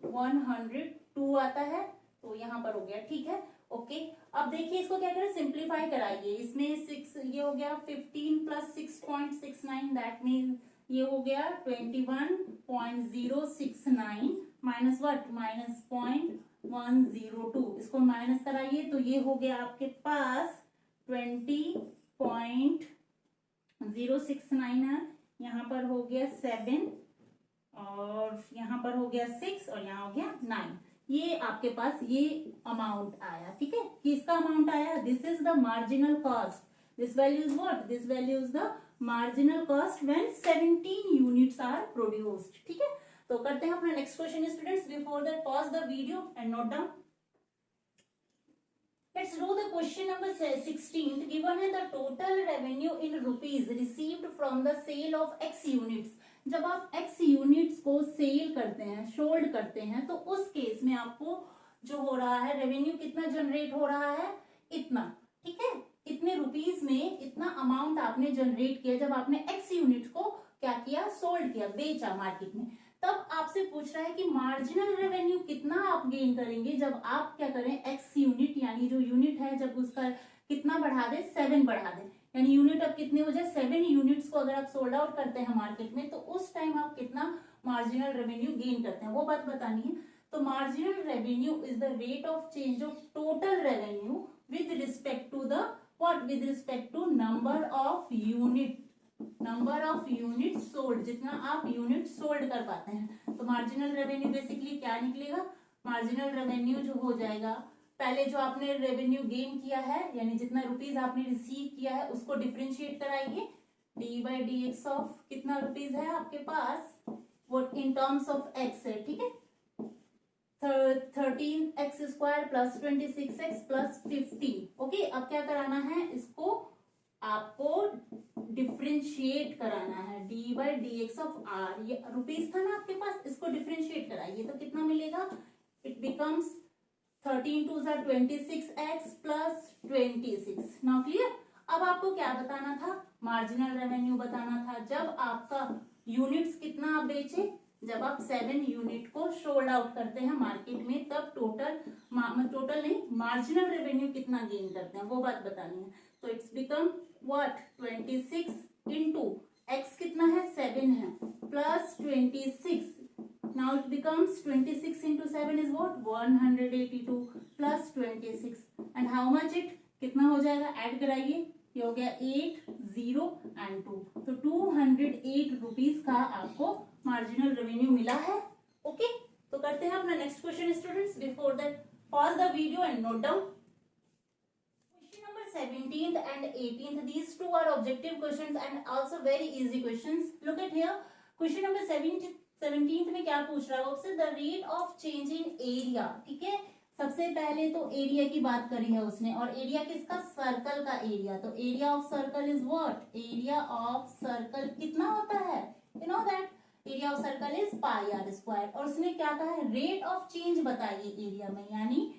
102 आता है, तो यहाँ पर हो गया। ठीक है, ओके, अब देखिए इसको क्या करें, सिंप्लीफाई कराइए, इसमें 6 ये हो गया 15 प्लस 6.69 दैट मीन ये हो गया 21.069 माइनस व्हाट माइनस 0.102, इसको माइनस कराइए तो ये हो गया आपके पास 20.069 है, यहाँ पर हो गया 7 और यहाँ पर हो गया 6 और यहाँ हो गया 9, ये आपके पास ये अमाउंट आया। ठीक है, किसका अमाउंट आया, this is the marginal cost, this value is what, this value is the marginal cost when 17 units are produced. ठीक है, तो करते हैं अपना next question students. Before that pause the video and note down. Let's do the question number 16th. Given है the total revenue in rupees received from the sale of X units. जब आप X units को सेल करते हैं, सोल्ड करते हैं, तो उस केस में आपको जो हो रहा है रेवेन्यू कितना जनरेट हो रहा है, इतना, ठीक है, इतने रुपीस में इतना अमाउंट आपने जनरेट किया जब आपने X यूनिट को क्या किया, सोल्ड किया, बेचा मार्केट में। तब आपसे पूछ रहा है कि मार्जिनल रेवेन्यू कितना आप गेन करेंगे जब आप क्या करें, एक्स यूनिट यानी जो यूनिट है जब उसका कितना बढ़ा दे, 7 बढ़ा दे, यानी यूनिट अब कितने हो जाए, 7 यूनिट्स को अगर आप सोल्ड आउट करते हैं मार्केट में, तो उस टाइम आप कितना मार्जिनल रेवेन्यू गेन करते हैं, वो बात बतानी है। तो marginal revenue is the rate of change of total revenue with respect to the what, with respect to number of unit, number of unit sold, जितना आप यूनिट सोल्ड कर पाते हैं। तो मार्जिनल रेवेन्यू बेसिकली क्या निकलेगा, मार्जिनल रेवेन्यू जो हो जाएगा, पहले जो आपने रेवेन्यू गेन किया है यानी जितना रुपीज आपने रिसीव किया है उसको डिफरेंशिएट कराइए, D by d x of कितना रुपीज है आपके पास, वो इन टर्म्स ऑफ एक्स है, ठीक है, 13x² plus 26x plus 15। Okay, अब क्या कराना है, इसको आपको डिफरेंशिएट कराना है, d by d x of r, ये रुपीज था ना आपके पास, इसको डिफरेंशिएट कराइए तो कितना मिलेगा, it becomes 13 2 26x plus 26। Now clear. अब आपको क्या बताना था, मार्जिनल रेवेन्यू बताना था जब आपका यूनिट्स कितना आप बेचे, जब आप 7 यूनिट को सोल्ड आउट करते हैं मार्केट में, तब टोटल नहीं, मार्जिनल रेवेन्यू कितना गेन करते हैं वो बात बतानी है। तो it's become what, 26 into x कितना है, 7 है, plus 26, now it becomes 26 into 7 is what, 182 plus 26 and how much it, कितना हो जाएगा, ऐड कराइए, ये हो गया 8 0 and 2, तो 208 रुपीज का आपको मार्जिनल रेवेन्यू मिला है। ओके, तो करते हैं अपना next question students. Before that pause the video and note down question number 17th and 18th. These two are objective questions and also very easy questions. Look at here, question number 17th में क्या पूछ रहा है आपसे, the rate of change in area, ठीक है, सबसे पहले तो एरिया की बात करी है उसने, और एरिया किसका, सर्कल का एरिया, तो area of circle is what, area of circle कितना होता है, you know that area of circle is pi r square, और उसने क्या कहा है, रेट ऑफ चेंज बताइए एरिया में, यानी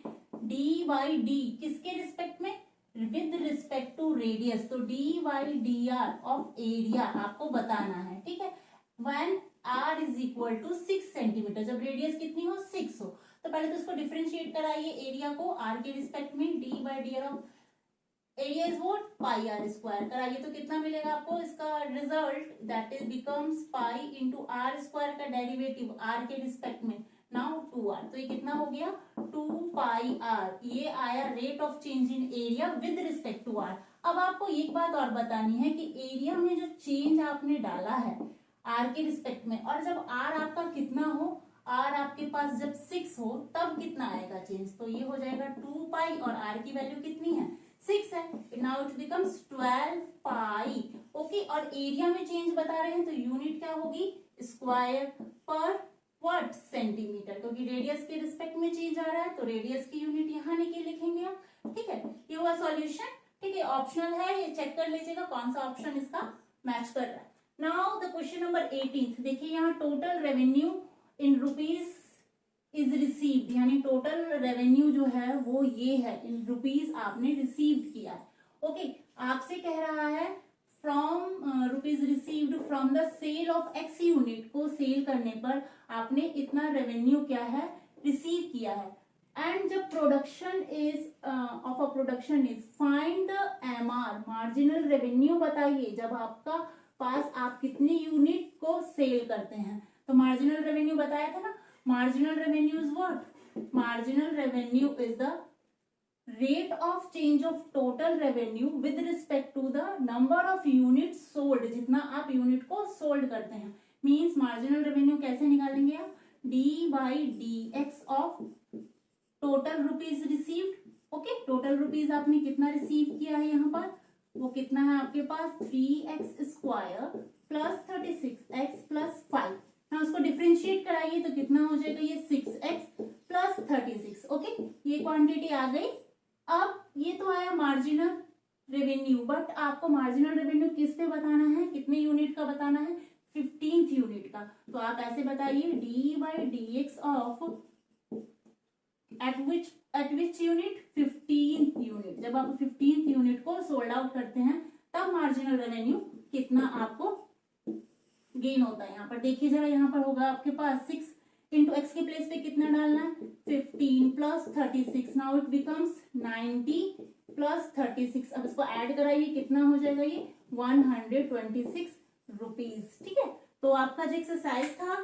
डी बाई डी किसके रिस्पेक्ट में, विद रिस्पेक्ट टू रेडियस, तो d by d r of area आपको बताना है, ठीक है, when r is equal to 6 centimetre, जब रेडियस कितनी हो, 6 हो, तो पहले तो इसको डिफरेंशिएट कराइए एरिया को r के रिस्पेक्ट में, d by d r of area is what, pi r square, कराइए तो कितना मिलेगा आपको, इसका result that is becomes pi into r square का डेरिवेटिव r के रिस्पेक्ट में, नाउ 2r, तो ये कितना हो गया 2 पाई आर, ये आया rate of change in area with respect to r। अब आपको एक बात और बतानी है कि एरिया में जो चेंज आपने डाला है आर के रिस्पेक्ट में, और जब आर आपका कितना हो, आर आपके पास जब 6 हो तब कितना आएगा चेंज, तो ये हो जाएगा 2 पाई और आर की वैल्यू कितनी है, 6 है, now it becomes 12 pi. Okay, और एरिया में चेंज बता रहे हैं तो यूनिट क्या होगी, स्क्वायर पर व्हाट, सेंटीमीटर, क्योंकि रेडियस के रिस्पेक्ट में चेंज आ रहा है तो रेडियस की यूनिट यहाँ लिखेंगे आप, ठीक है, ये हुआ सॉल्यूशन, ठीक है, ऑप्शनल है, ये चेक कर लीजिएगा कौन सा ऑप्शन इसका मैच कर रहा है। नाउ द क्वेश्चन नंबर 18, देखिए यहाँ total revenue in rupees is received, यानी टोटल रेवेन्यू जो है वो ये है, इन रुपीज आपने रिसीव्ड किया है। ओके, आपसे कह रहा है from rupees received from the sale of x unit, को सेल करने पर आपने इतना रेवेन्यू क्या है, रिसीव किया है, एंड जब production is of a production is find the MR, marginal revenue बताइए जब आपका पास आप कितनी यूनिट को सेल करते हैं, तो मार्जिनल रेवेन्यू बताया था ना, marginal revenue is what, marginal revenue is the rate of change of total revenue with respect to the number of unit sold, जितना आप यूनिट को सोल्ड करते हैं, मींस मार्जिनल रेवेन्यू कैसे निकालेंगे आप, D by d x of total rupees received. Okay, total rupees आपने कितना रिसीव किया है यहाँ पर, वो कितना है आपके पास 3x² प्लस 36x प्लस 5, ना उसको डिफरेंशिएट कराइए तो कितना हो जाएगा, ये 6x प्लस 36। ओके, ये क्वांटिटी आ गई। अब ये तो आया मार्जिनल रेवेन्यू, बट आपको मार्जिनल रेवेन्यू किस पे बताना है, कितने यूनिट का बताना है, 15th यूनिट का। तो आप ऐसे बताइए D by d x of eight which unit, 15th unit. जब आप 15th यूनिट को सोल्ड आउट करते हैं तब मार्जिनल रेवेन्यू कितना आपको गेन होता है। यहाँ पर देखिए जरा, यहाँ पर होगा आपके पास 6 इंटू एक्स के प्लेस पे कितना डालना है, 15 plus 36, now it becomes 90 plus 36। अब इसको ऐड कराइए, कितना हो जाएगा ये 126 रुपीज। ठीक है, तो आपका जो एक्सरसाइज था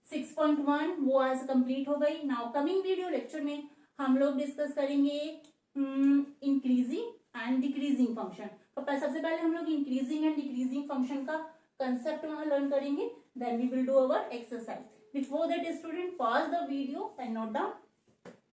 6.1 वो आज कंप्लीट हो गई। नाउ कमिंग वीडियो लेक्चर में हम लोग डिस्कस करेंगे इंक्रीजिंग एंड डिक्रीजिंग फंक्शन। तो सबसे पहले हम लोग इंक्रीजिंग एंड डिक्रीजिंग फंक्शन का कंसेप्ट वहां लर्न करेंगे, then we will do our exercise. Before that, student, pause the video and note down